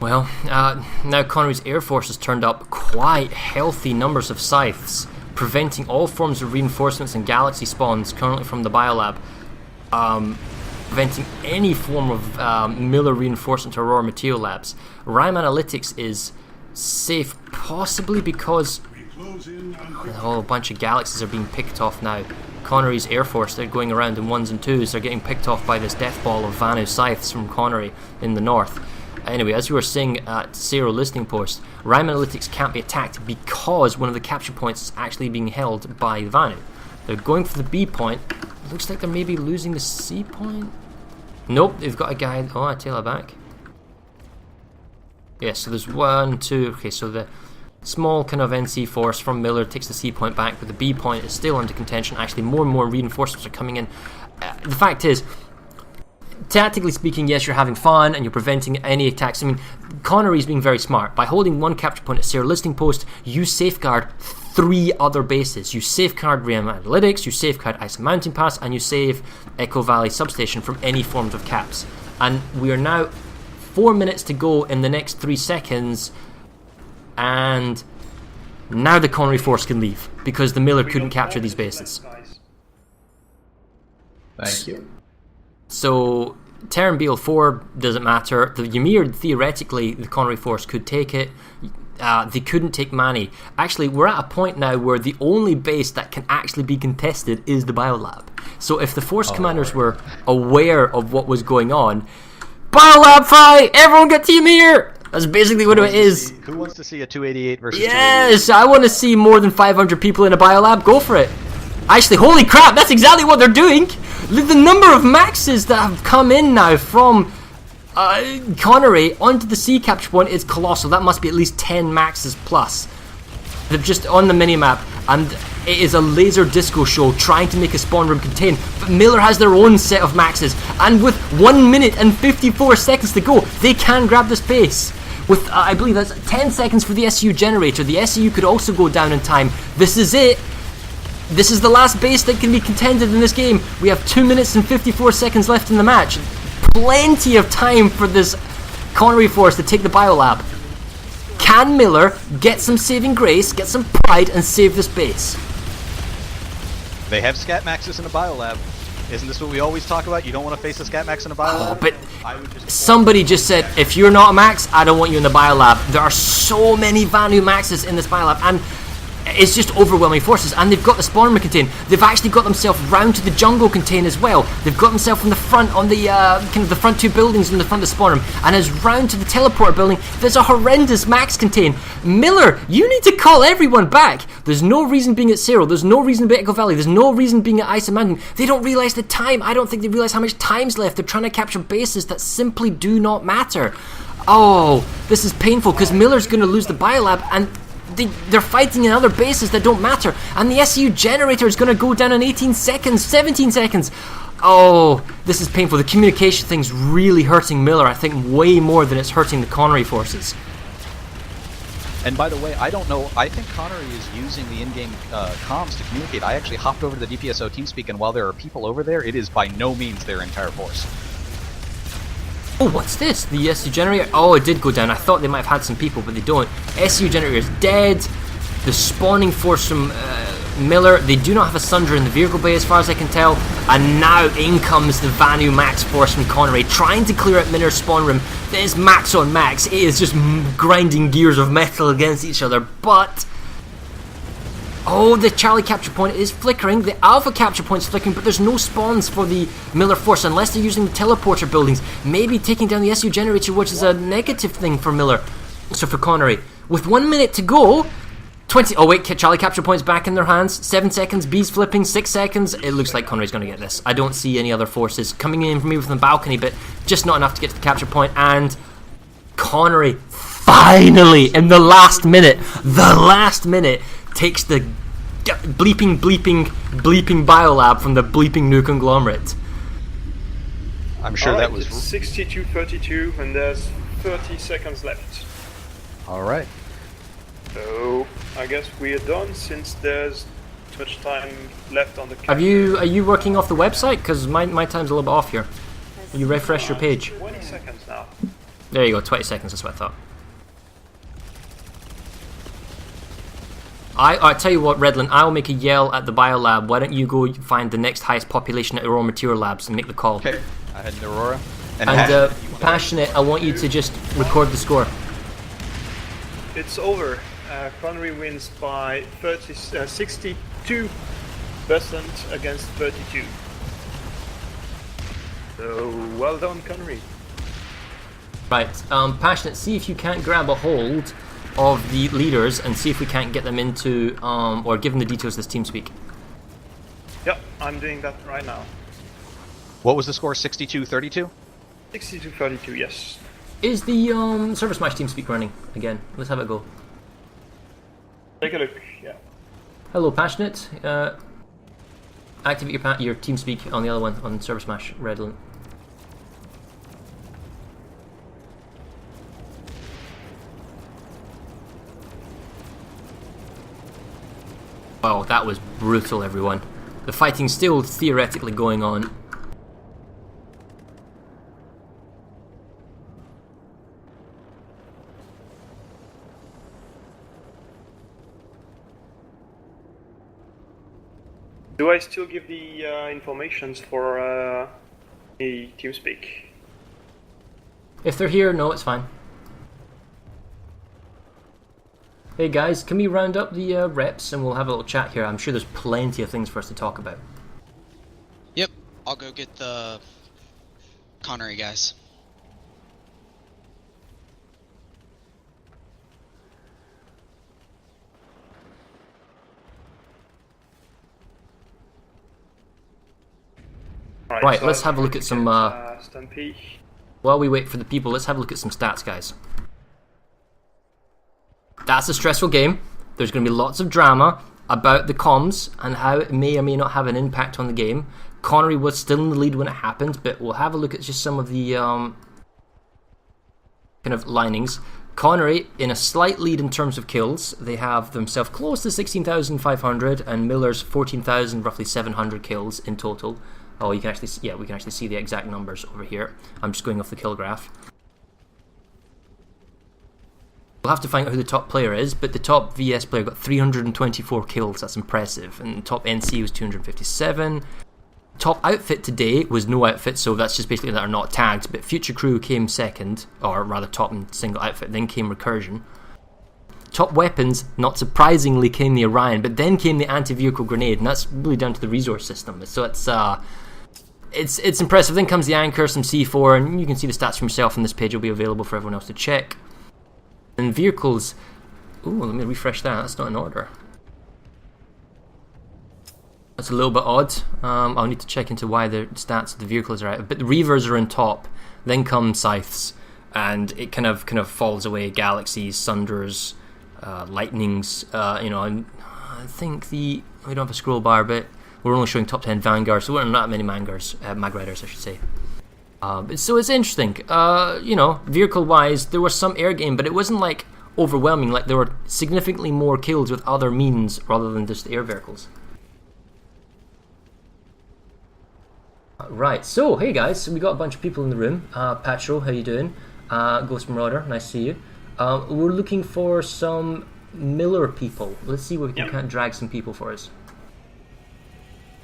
Well, now Connery's Air Force has turned up quite healthy numbers of scythes, preventing all forms of reinforcements and galaxy spawns currently from the biolab, preventing any form of Miller reinforcement to Aurora Material Labs. Rhyme Analytics is safe, possibly because a bunch of galaxies are being picked off now. Connery's Air Force, they're going around in 1s and 2s, they're getting picked off by this death ball of Vanu scythes from Connery in the north. Anyway, as we were saying at Zero Listening Post, Rhyme Analytics can't be attacked because one of the capture points is actually being held by Vanu. They're going for the B point. Looks like they're maybe losing the C point. Nope, they've got a guy. Oh, I tail it back. Yeah, so there's 1, 2. Okay, so the small kind of NC force from Miller takes the C point back, but the B point is still under contention. Actually, more and more reinforcements are coming in. The fact is, tactically speaking, yes, you're having fun and you're preventing any attacks. I mean, Connery's being very smart. By holding 1 capture point at Sierra Listing Post, you safeguard 3 other bases. You safeguard Rhyme Analytics, you safeguard Ice Mountain Pass, and you save Echo Valley Substation from any forms of caps. And we are now 4 minutes to go in the next 3 seconds, and now the Connery force can leave because the Miller couldn't capture these bases. Thank you. So, Terran BL4 doesn't matter. The Ymir, theoretically, the Connery force could take it. They couldn't take Manny. Actually, we're at a point now where the only base that can actually be contested is the Biolab. So if the force commanders were aware of what was going on, Biolab fight! Everyone get to Ymir! That's basically what it is. Who wants to see a 288 versus 288? I want to see more than 500 people in a Biolab. Go for it. Actually, holy crap, that's exactly what they're doing! The number of maxes that have come in now from Connery onto the C capture point is colossal. That must be at least 10 maxes plus. They're just on the minimap, and it is a laser disco show trying to make a spawn room contain. But Miller has their own set of maxes, and with 1 minute and 54 seconds to go, they can grab this base. With, I believe that's 10 seconds for the SU generator. The SU could also go down in time. This is it. This is the last base that can be contended in this game. We have 2 minutes and 54 seconds left in the match. Plenty of time for this Connery force to take the Biolab. Can Miller get some saving grace, get some pride, and save this base? They have Scat Maxes in a Biolab. Isn't this what we always talk about? You don't want to face a Scat Max in a Biolab? But somebody just said, if you're not a Max, I don't want you in the Biolab. There are so many Vanu Maxes in this Biolab, and it's just overwhelming forces, and they've got the spawn room contain. They've actually got themselves round to the jungle contain as well. They've got themselves in the front on the kind of the front 2 buildings in the front of the spawn room, and as round to the teleporter building, there's a horrendous max contain. Miller, you need to call everyone back. There's no reason being at Zero. There's no reason being at Echo Valley. There's no reason being at Ice Mountain. They don't realise the time. I don't think they realise how much time's left. They're trying to capture bases that simply do not matter. Oh, this is painful because Miller's going to lose the Biolab, and they're fighting in other bases that don't matter, and the SU generator is going to go down in 18 seconds, 17 seconds. Oh, this is painful. The communication thing's really hurting Miller, I think, way more than it's hurting the Connery forces. And by the way, I don't know, I think Connery is using the in-game comms to communicate. I actually hopped over to the DPSO TeamSpeak, and while there are people over there, it is by no means their entire force. Oh, what's this? The SU generator? Oh, it did go down. I thought they might have had some people, but they don't. SU generator is dead. The spawning force from Miller, they do not have a Sunder in the vehicle bay as far as I can tell. And now in comes the Vanu Max force from Connery, trying to clear out Miller's spawn room. There's max on max. It is just grinding gears of metal against each other. But oh, the Charlie capture point is flickering. The Alpha capture point is flickering, but there's no spawns for the Miller force unless they're using the teleporter buildings. Maybe taking down the SU generator, which is a negative thing for Miller. So for Connery, with 1 minute to go, 20. Oh wait, Charlie capture point's back in their hands. 7 seconds. B's flipping. 6 seconds. It looks like Connery's going to get this. I don't see any other forces coming in from me from the balcony, but just not enough to get to the capture point. And Connery finally, in the last minute, takes the bleeping biolab from the bleeping new conglomerate. I'm sure that was 62-32, and there's 30 seconds left. all right. So I guess we are done since there's too much time left on the calendar. Are you working off the website? Because my time's a little bit off here. You refresh your page. 20 seconds now. There you go, 20 seconds, that's what I thought. I tell you what, Redland, I'll make a yell at the biolab. Why don't you go find the next highest population at Aurora Material Labs and make the call. Okay, I head to Aurora. And Passionate, I want you to just record the score. It's over. Connery wins by 62% against 32. So well done, Connery. Right, Passionate, see if you can't grab a hold of the leaders and see if we can't get them into, or give them the details of this TeamSpeak. Yep, I'm doing that right now. What was the score? 62-32? 62-32, yes. Is the ServerSmash TeamSpeak running again? Let's have it go. Take a look, yeah. Hello, Passionate. Activate your TeamSpeak on the other one, on ServerSmash, Redland. Wow, that was brutal, everyone. The fighting's still theoretically going on. Do I still give the informations for the TeamSpeak? If they're here, no, it's fine. Hey guys, can we round up the reps and we'll have a little chat here? I'm sure there's plenty of things for us to talk about. Yep, I'll go get the Connery guys. Right, let's have a look at some... Stampede. While we wait for the people, let's have a look at some stats, guys. That's a stressful game. There's going to be lots of drama about the comms and how it may or may not have an impact on the game. Connery was still in the lead when it happened, but we'll have a look at just some of the kind of linings. Connery in a slight lead in terms of kills. They have themselves close to 16,500 and Miller's 14,000, roughly 700 kills in total. Oh, you can actually see, yeah, we can actually see the exact numbers over here. I'm just going off the kill graph. We'll have to find out who the top player is, but the top VS player got 324 kills, that's impressive, and the top NC was 257. Top outfit today was no outfit, so that's just basically that are not tagged, but Future Crew came second, or rather top in single outfit, then came Recursion. Top weapons, not surprisingly, came the Orion, but then came the anti-vehicle grenade, and that's really down to the resource system, so it's impressive. Then comes the Anchor, some C4, and you can see the stats for yourself on this page. Will be available for everyone else to check. And vehicles, ooh, let me refresh that, that's not in order. That's a little bit odd. I'll need to check into why the stats of the vehicles are out. But the Reavers are on top, then come Scythes, and it kind of falls away. Galaxies, Sunders, lightnings. I think we don't have a scroll bar, but we're only showing top 10 Vanguard, so we're not many Mag Riders, I should say. So it's interesting. Vehicle-wise, there was some air game, but it wasn't like overwhelming. Like there were significantly more kills with other means rather than just air vehicles. Right, so hey guys, we got a bunch of people in the room. Patro, how you doing? Ghost Marauder, nice to see you. We're looking for some Miller people. Let's see if we can drag some people for us.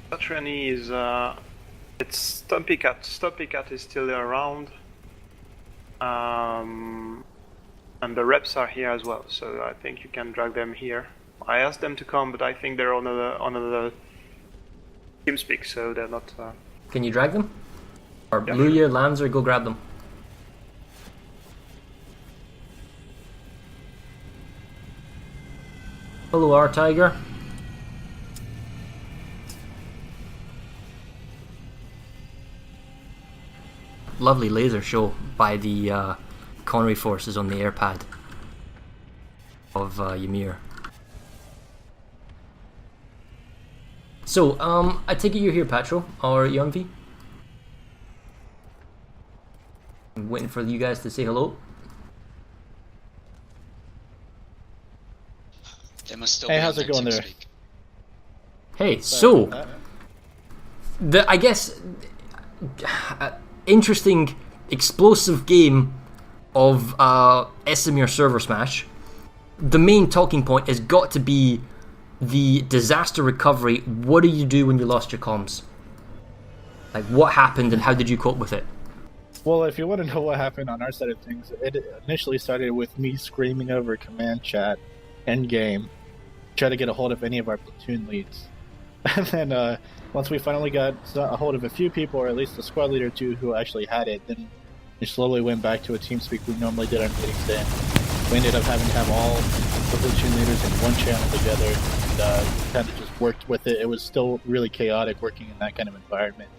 Patroni is it's Stumpy Cat. Stumpy Cat is still around, and the reps are here as well. So I think you can drag them here. I asked them to come, but I think they're on the TeamSpeak, so they're not. Can you drag them? Or yeah, Luya, Lanzer, go grab them. Hello, R-Tiger. Lovely laser show by the Connery forces on the airpad of Ymir. So, I take it you're here, Patro, or Yunvi? I'm waiting for you guys to say hello. They must still hey, be how's it going there? Hey, so, I guess, interesting, explosive game of Esamir ServerSmash. The main talking point has got to be the disaster recovery. What do you do when you lost your comms? Like, what happened and how did you cope with it? Well, if you want to know what happened on our side of things, it initially started with me screaming over command chat, end game, try to get a hold of any of our platoon leads. And then once we finally got a hold of a few people, or at least a squad leader or two who actually had it, then we slowly went back to a TeamSpeak we normally did our meetings in. We ended up having to have all the platoon leaders in one channel together, and kind of just worked with it. It was still really chaotic working in that kind of environment.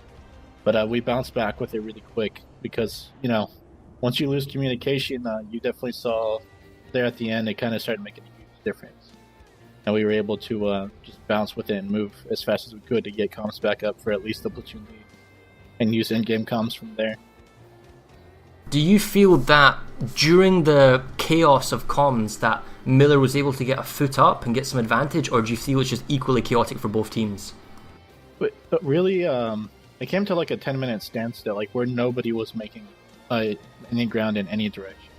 But we bounced back with it really quick because, once you lose communication, you definitely saw there at the end, it kind of started making a huge difference. And we were able to just bounce with it and move as fast as we could to get comms back up for at least the platoon lead and use in-game comms from there. Do you feel that during the chaos of comms that Miller was able to get a foot up and get some advantage, or do you feel it's just equally chaotic for both teams? But really, it came to like a 10-minute standstill, like where nobody was making any ground in any direction.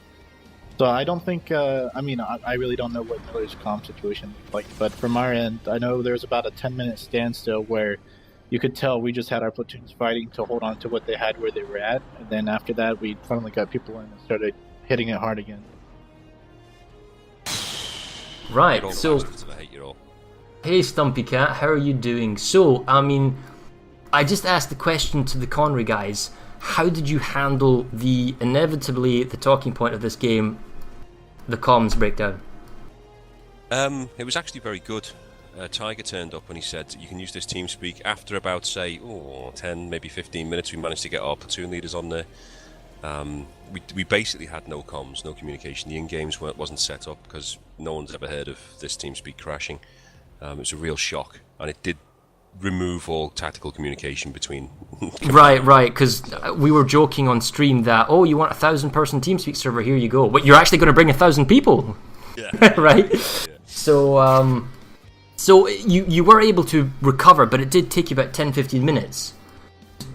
So I don't think, I really don't know what Miller's comm situation looked like, but from our end, I know there was about a 10-minute standstill where you could tell we just had our platoons fighting to hold on to what they had where they were at, and then after that we finally got people in and started hitting it hard again. Right, so hey Stumpy Cat, how are you doing? So, I just asked the question to the Connery guys, how did you handle inevitably the talking point of this game, the comms breakdown? It was actually very good. Tiger turned up and he said, you can use this TeamSpeak. After about, say, 10, maybe 15 minutes, we managed to get our platoon leaders on there. We basically had no comms, no communication. The in-games wasn't set up because no one's ever heard of this TeamSpeak crashing. It was a real shock, and it did remove all tactical communication between... Right, because we were joking on stream that, you want a 1,000-person TeamSpeak server, here you go. But you're actually going to bring 1,000 people, yeah. Right? Yeah. So you were able to recover, but it did take you about 10-15 minutes.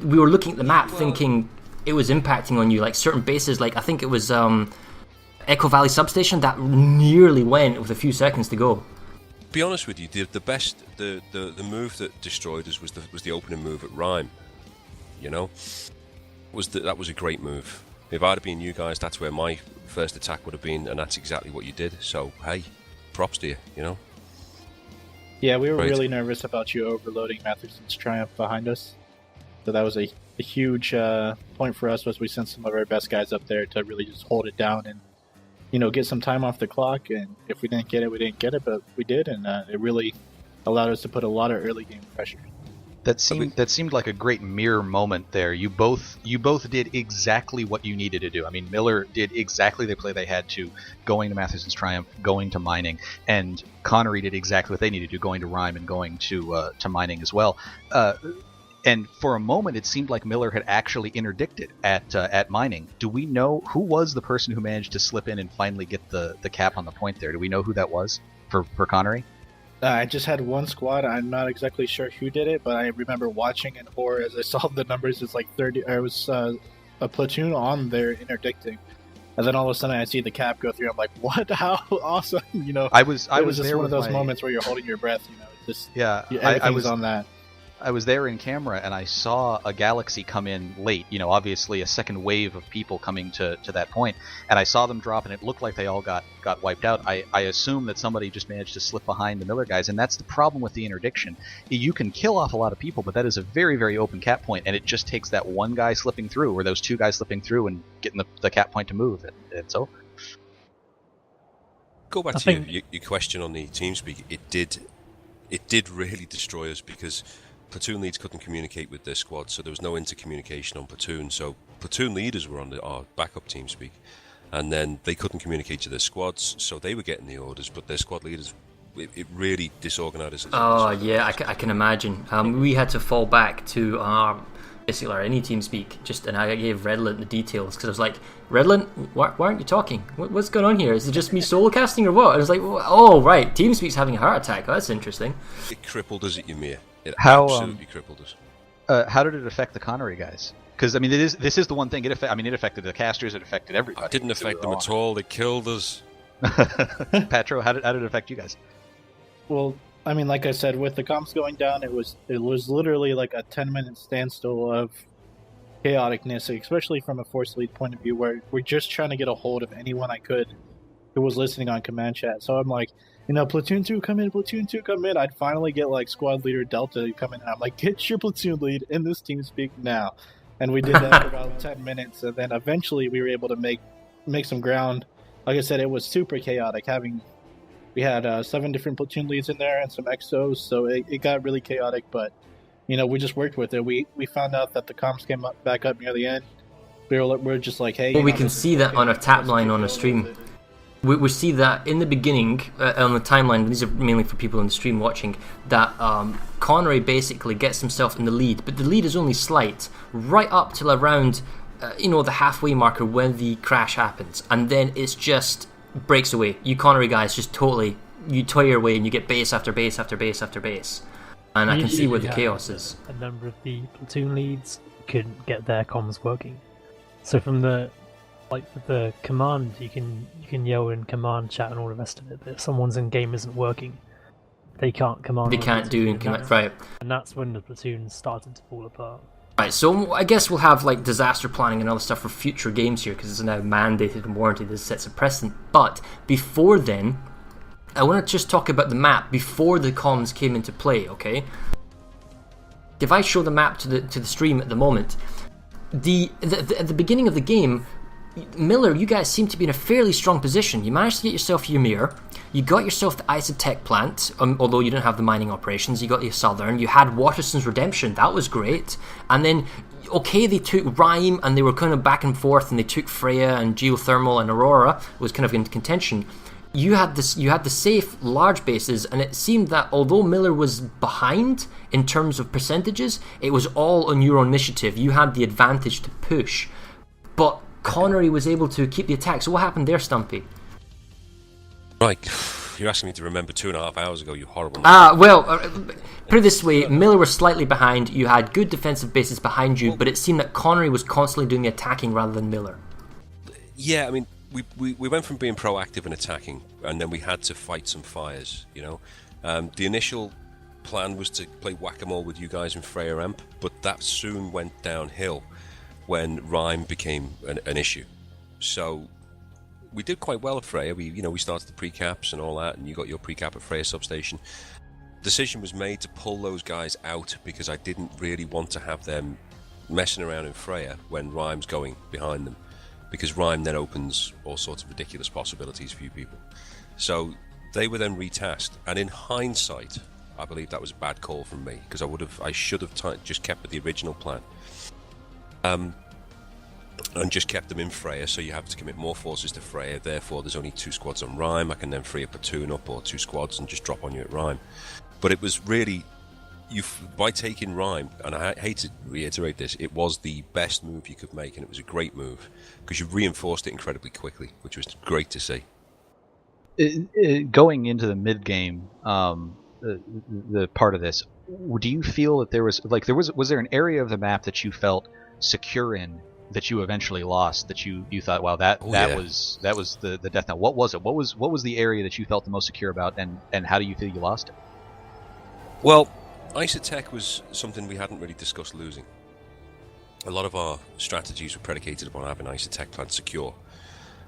We were looking at the map thinking it was impacting on you, like certain bases, like I think it was Echo Valley Substation, that nearly went with a few seconds to go. To be honest with you, the move that destroyed us was the opening move at Rhyme. That was a great move. If I'd have been you guys, that's where my first attack would have been, and that's exactly what you did. So hey, props to you. Yeah, we were Great. really nervous about you overloading Matherson's Triumph behind us. So that was a huge point for us, was we sent some of our best guys up there to really just hold it down and, get some time off the clock. And if we didn't get it, we didn't get it, but we did, and it really allowed us to put a lot of early game pressure. That seemed like a great mirror moment there. You both did exactly what you needed to do. I mean, Miller did exactly the play they had to, going to Matheson's Triumph, going to mining, and Connery did exactly what they needed to do, going to Rhyme and going to mining as well. And for a moment, it seemed like Miller had actually interdicted at mining. Do we know who was the person who managed to slip in and finally get the cap on the point there? Do we know who that was for Connery? I just had one squad. I'm not exactly sure who did it, but I remember watching in horror as I saw the numbers. It's like 30. It was a platoon on there interdicting, and then all of a sudden I see the cap go through. I'm like, "What? How awesome!" You know, I was just there one of with those moments where you're holding your breath. You know, it's just I was on that. I was there in camera and I saw a galaxy come in late, obviously a second wave of people coming to that point, and I saw them drop and it looked like they all got wiped out. I assume that somebody just managed to slip behind the Miller guys, and that's the problem with the interdiction. You can kill off a lot of people, but that is a very, very open cap point, and it just takes that one guy slipping through, or those two guys slipping through and getting the cap point to move, and it's over. Go back to your question on the TeamSpeak. It did really destroy us because platoon leads couldn't communicate with their squad, so there was no intercommunication on platoon. So platoon leaders were on our backup TeamSpeak, and then they couldn't communicate to their squads, so they were getting the orders, but their squad leaders, it really disorganized us. Oh yeah, I can imagine. We had to fall back to basically our any TeamSpeak, and I gave Redlint the details because I was like, Redlint, why aren't you talking? What's going on here? Is it just me solo casting or what? I was like, oh right, TeamSpeak's having a heart attack. Oh, that's interesting. It crippled us at Esamir. It How, absolutely crippled us. How did it affect the Connery guys? Because I mean, this is the one thing. It affected the casters. It affected everybody. It didn't affect them at all. They killed us. Patro, how did it affect you guys? Well, I mean, like I said, with the comms going down, it was literally like a 10-minute standstill of chaoticness, especially from a force lead point of view, where we're just trying to get a hold of anyone I could who was listening on command chat. So I'm like, platoon 2 come in, platoon 2 come in. I'd finally get like squad leader Delta come in, and I'm like, get your platoon lead in this TeamSpeak now. And we did that for about 10 minutes, and then eventually we were able to make some ground. Like I said, it was super chaotic. We had 7 different platoon leads in there and some exos, so it got really chaotic, but we just worked with it. We found out that the comms came back up near the end. We're just like, hey. Well, we can see that on our tap line on a stream. We see that in the beginning, on the timeline, these are mainly for people in the stream watching, that Connery basically gets himself in the lead, but the lead is only slight, right up till around, the halfway marker when the crash happens, and then it's just breaks away. You Connery guys just totally, you toy your way and you get base after base after base after base. And I can see where the chaos is. A number of the platoon leads couldn't get their comms working. So from the command, you can yell in command chat and all the rest of it, but if someone's in game isn't working, they can't command. They can't do in command, right? And that's when the platoon started to fall apart. Right, so I guess we'll have like disaster planning and other stuff for future games here because it's now mandated and warranted. This sets a precedent. But before then, I want to just talk about the map before the comms came into play. Okay, if I show the map to the stream at the moment, at the beginning of the game, Miller, you guys seem to be in a fairly strong position. You managed to get yourself Esamir. You got yourself the Isotech plant, although you didn't have the mining operations. You got the Southern. You had Waterston's Redemption. That was great. And then, okay, they took Rhyme, and they were kind of back and forth, and they took Freya and Geothermal and Aurora. It was kind of in contention. You had the safe large bases, and it seemed that although Miller was behind in terms of percentages, it was all on your own initiative. You had the advantage to push. But Connery was able to keep the attack. So what happened there, Stumpy? Right, you're asking me to remember 2.5 hours ago, you horrible. Put it this way, Miller was slightly behind. You had good defensive bases behind you, but it seemed that Connery was constantly doing the attacking rather than Miller. Yeah, I mean, we went from being proactive and attacking, and then we had to fight some fires, The initial plan was to play whack-a-mole with you guys in Freya Amp, but that soon went downhill when Rhyme became an issue. So we did quite well at Freya. We started the pre-caps and all that, and you got your pre-cap at Freya substation. Decision was made to pull those guys out because I didn't really want to have them messing around in Freya when Rhyme's going behind them, because Rhyme then opens all sorts of ridiculous possibilities for you people. So they were then retasked, and in hindsight, I believe that was a bad call from me, because I should have just kept with the original plan. And just kept them in Freya, so you have to commit more forces to Freya, therefore there's only 2 squads on Rhyme. I can then free a platoon up or 2 squads and just drop on you at Rhyme. But it was really, by taking Rhyme, and I hate to reiterate this, it was the best move you could make, and it was a great move, because you reinforced it incredibly quickly, which was great to see. Going into the mid-game, the part of this, do you feel that was there an area of the map that you felt secure in, that you eventually lost, that you thought, wow, that was the death knell? What was it? What was the area that you felt the most secure about, and how do you feel you lost it? Well, Isotech was something we hadn't really discussed losing. A lot of our strategies were predicated upon having Isotech plant secure.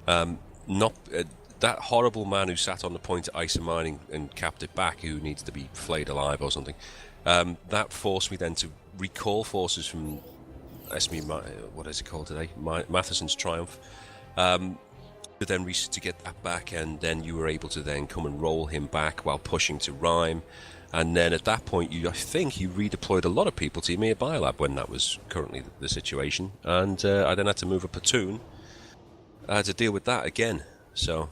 That horrible man who sat on the point at Esamir and capped it back, who needs to be flayed alive or something, that forced me then to recall forces from Esamir, what is it called today? Matheson's Triumph, to get that back, and then you were able to then come and roll him back while pushing to Rhyme, and then at that point I think you redeployed a lot of people to Esamir Biolab when that was currently the situation, and I then had to move a platoon to deal with that again. So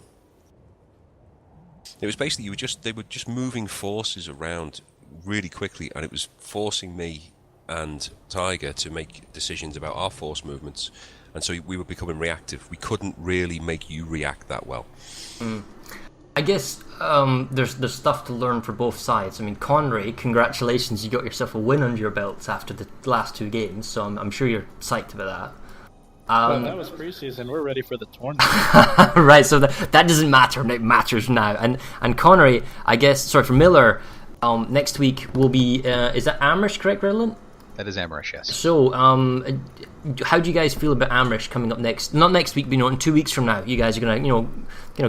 it was basically they were just moving forces around really quickly, and it was forcing me and Tiger to make decisions about our force movements, and so we were becoming reactive. We couldn't really make you react that well. I guess there's stuff to learn for both sides. I mean, Connery, congratulations, you got yourself a win under your belts after the last 2 games, so I'm sure you're psyched about that. Well, that was preseason. We're ready for the tournament. Right, so that doesn't matter. It matters now. And Connery, I guess, sorry, for Miller, next week will be, is that Amrish, correct, Redland? That is Amrish, yes. So, how do you guys feel about Amrish coming up next? Not next week, but in 2 weeks from now. You guys are gonna,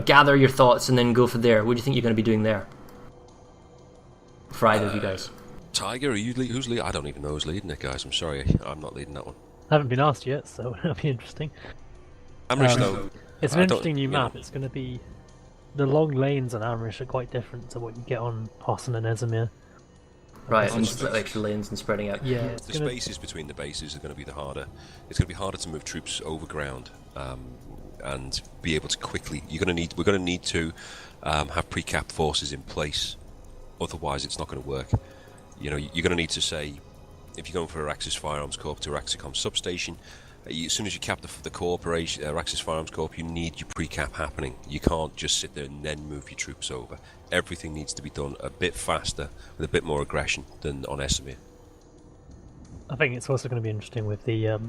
gather your thoughts and then go from there. What do you think you're gonna be doing there? For either of you guys. Tiger, are you who's leading? I don't even know who's leading it, guys. I'm sorry, I'm not leading that one. I haven't been asked yet, so it'll be interesting. Amrish, though. It's an interesting new map. It's going to be, the long lanes on Amrish are quite different to what you get on Hassan and Esamir. Right, and split extra lanes and spreading out. Yeah, the spaces between the bases are going to be the harder. It's going to be harder to move troops over ground, and be able to quickly. We're going to need to have pre-cap forces in place. Otherwise, it's not going to work. You're going to need to say, if you're going for Araxis Firearms Corp to Araxicom substation, as soon as you cap the corporation, Araxis Firearms Corp, you need your pre-cap happening. You can't just sit there and then move your troops over. Everything needs to be done a bit faster, with a bit more aggression than on Esamir. I think it's also going to be interesting with the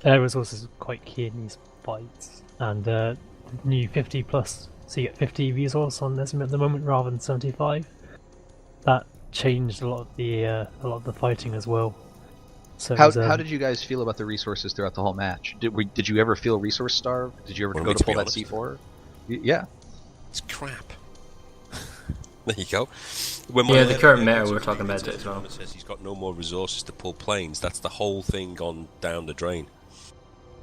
air resources quite key in these fights, and new 50 plus, so you get 50 resource on Esamir at the moment rather than 75. That changed a lot of the fighting as well. So how did you guys feel about the resources throughout the whole match? Did you ever feel resource starved? Did you ever go to pull that C4? Yeah. It's crap. There you go. The current meta we were talking about it as well. Says he's got no more resources to pull planes. That's the whole thing gone down the drain.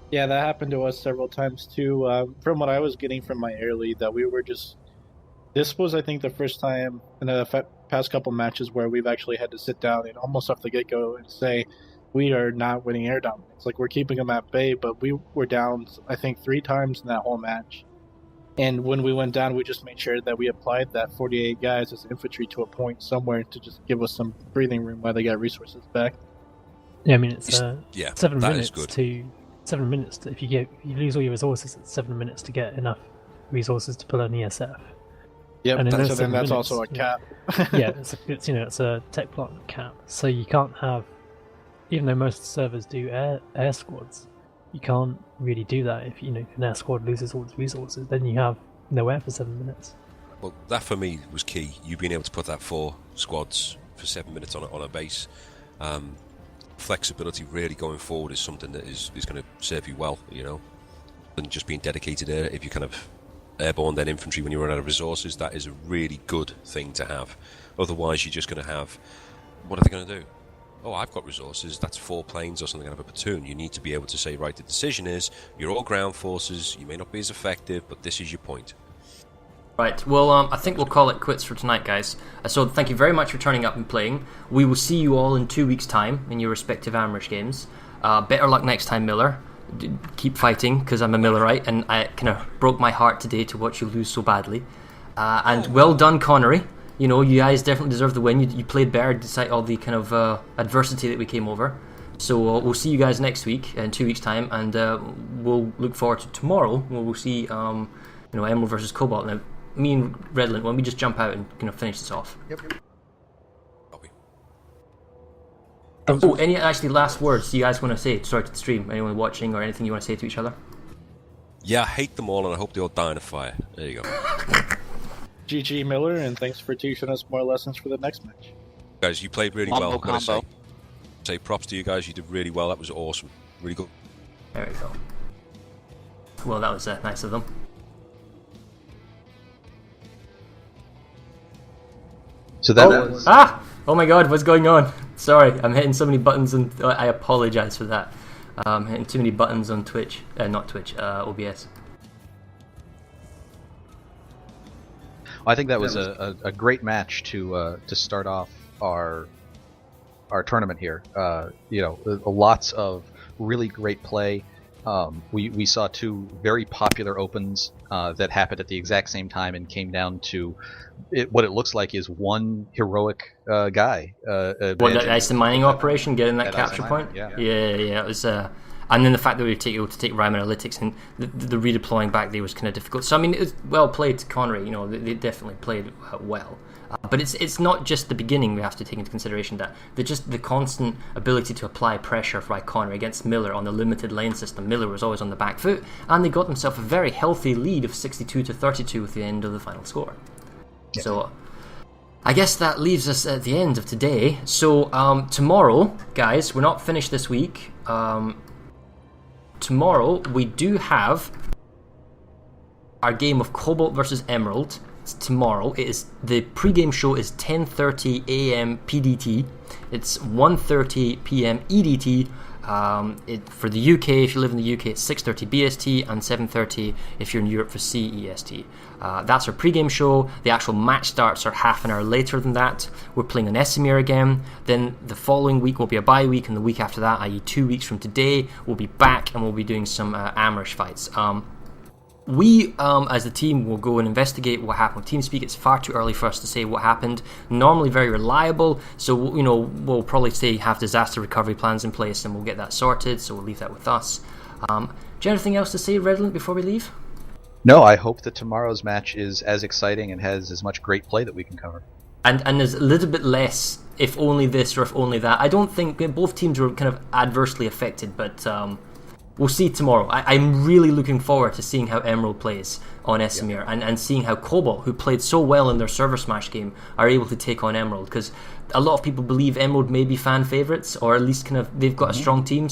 Yeah, that happened to us several times too. From what I was getting from my air lead, that we were just... This was, I think, the first time in the past couple matches where we've actually had to sit down and almost off the get-go and say, we are not winning air dominance. Like, we're keeping them at bay, but we were down, I think, 3 times in that whole match. And when we went down, we just made sure that we applied that 48 guys as infantry to a point somewhere to just give us some breathing room while they got resources back. Yeah, I mean, it's 7 minutes good. to 7 minutes. If you lose all your resources, it's 7 minutes to get enough resources to pull an ESF. Yep, and so then that's also a cap. Yeah, it's a tech plant cap. So you can't have, even though most servers do air squads, you can't really do that. If an air squad loses all its resources, then you have no air for 7 minutes. Well, that for me was key. You being able to put that 4 squads for 7 minutes on a base. Flexibility really going forward is something that is going to serve you well, and just being dedicated air. If you kind of airborne then infantry when you run out of resources, that is a really good thing to have. Otherwise, you're just going to have, what are they going to do? Oh, I've got resources, that's 4 planes or something out of a platoon. You need to be able to say, right, the decision is, you're all ground forces, you may not be as effective, but this is your point. Right, well, I think we'll call it quits for tonight, guys. So thank you very much for turning up and playing. We will see you all in 2 weeks' time in your respective Amrish games. Better luck next time, Miller. Keep fighting, because I'm a Millerite, and I kind of broke my heart today to watch you lose so badly. And well done, Connery. You know, you guys definitely deserve the win. You played better despite all the kind of adversity that we came over. So we'll see you guys next week, in 2 weeks' time, and we'll look forward to tomorrow, where we'll see Emerald versus Cobalt. Now, me and Redland, why don't we just jump out and kind of finish this off? Yep. Copy. Oh, any actually last words you guys want to say to start the stream? Anyone watching or anything you want to say to each other? Yeah, I hate them all, and I hope they all die in a fire. There you go. GG Miller, and thanks for teaching us more lessons for the next match. Guys, you played really Combo, well. Gotta combo. say props to you guys. You did really well. That was awesome. Really good. There we go. Well, that was nice of them. So that was... Oh my god, what's going on? Sorry, I'm hitting so many buttons, and I apologize for that. Hitting too many buttons on Twitch. Not Twitch, OBS. I think that was a great match to start off our tournament here. Lots of really great play. We saw two very popular opens that happened at the exact same time and came down to what it looks like is one heroic guy. That ice and mining operation, getting that capture point? Yeah. It was... and then the fact that we were able to take Rhyme Analytics and the redeploying back there was kind of difficult. So, I mean, it was well played to Connery. You know, they definitely played well. But it's not just the beginning we have to take into consideration, that just the constant ability to apply pressure by Connery against Miller on the limited lane system. Miller was always on the back foot, and they got themselves a very healthy lead of 62-32 with the end of the final score. Yeah. So I guess that leaves us at the end of today. So tomorrow, guys, we're not finished this week. Tomorrow we do have our game of Cobalt versus Emerald. It's tomorrow. It is the pre-game show is 10:30 a.m. PDT. It's 1:30 p.m. EDT. For the UK, if you live in the UK, it's 6:30 BST and 7:30 if you're in Europe for CEST. That's our pre-game show. The actual match starts are half an hour later than that. We're playing on Esamir again. Then the following week will be a bye week, and the week after that, i.e. 2 weeks from today, we'll be back and we'll be doing some Amrish fights. We, as a team, will go and investigate what happened with TeamSpeak. It's far too early for us to say what happened. Normally very reliable, so we'll probably have disaster recovery plans in place, and we'll get that sorted. So we'll leave that with us. Do you have anything else to say, Redland, before we leave? No, I hope that tomorrow's match is as exciting and has as much great play that we can cover. And there's a little bit less, if only this or if only that. I don't think both teams were kind of adversely affected, but we'll see tomorrow. I'm really looking forward to seeing how Emerald plays on Esamir, and seeing how Cobalt, who played so well in their ServerSmash game, are able to take on Emerald, because a lot of people believe Emerald may be fan favourites, or at least kind of they've got a strong team.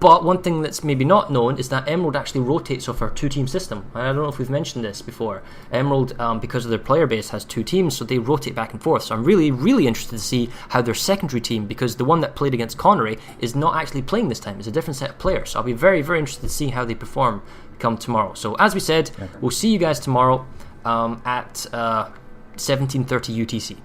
But one thing that's maybe not known is that Emerald actually rotates off our two-team system. I don't know if we've mentioned this before. Emerald, because of their player base, has two teams, so they rotate back and forth. So I'm really, really interested to see how their secondary team, because the one that played against Connery is not actually playing this time. It's a different set of players. So I'll be very, very interested to see how they perform come tomorrow. So as we said, we'll see you guys tomorrow at 17:30 UTC.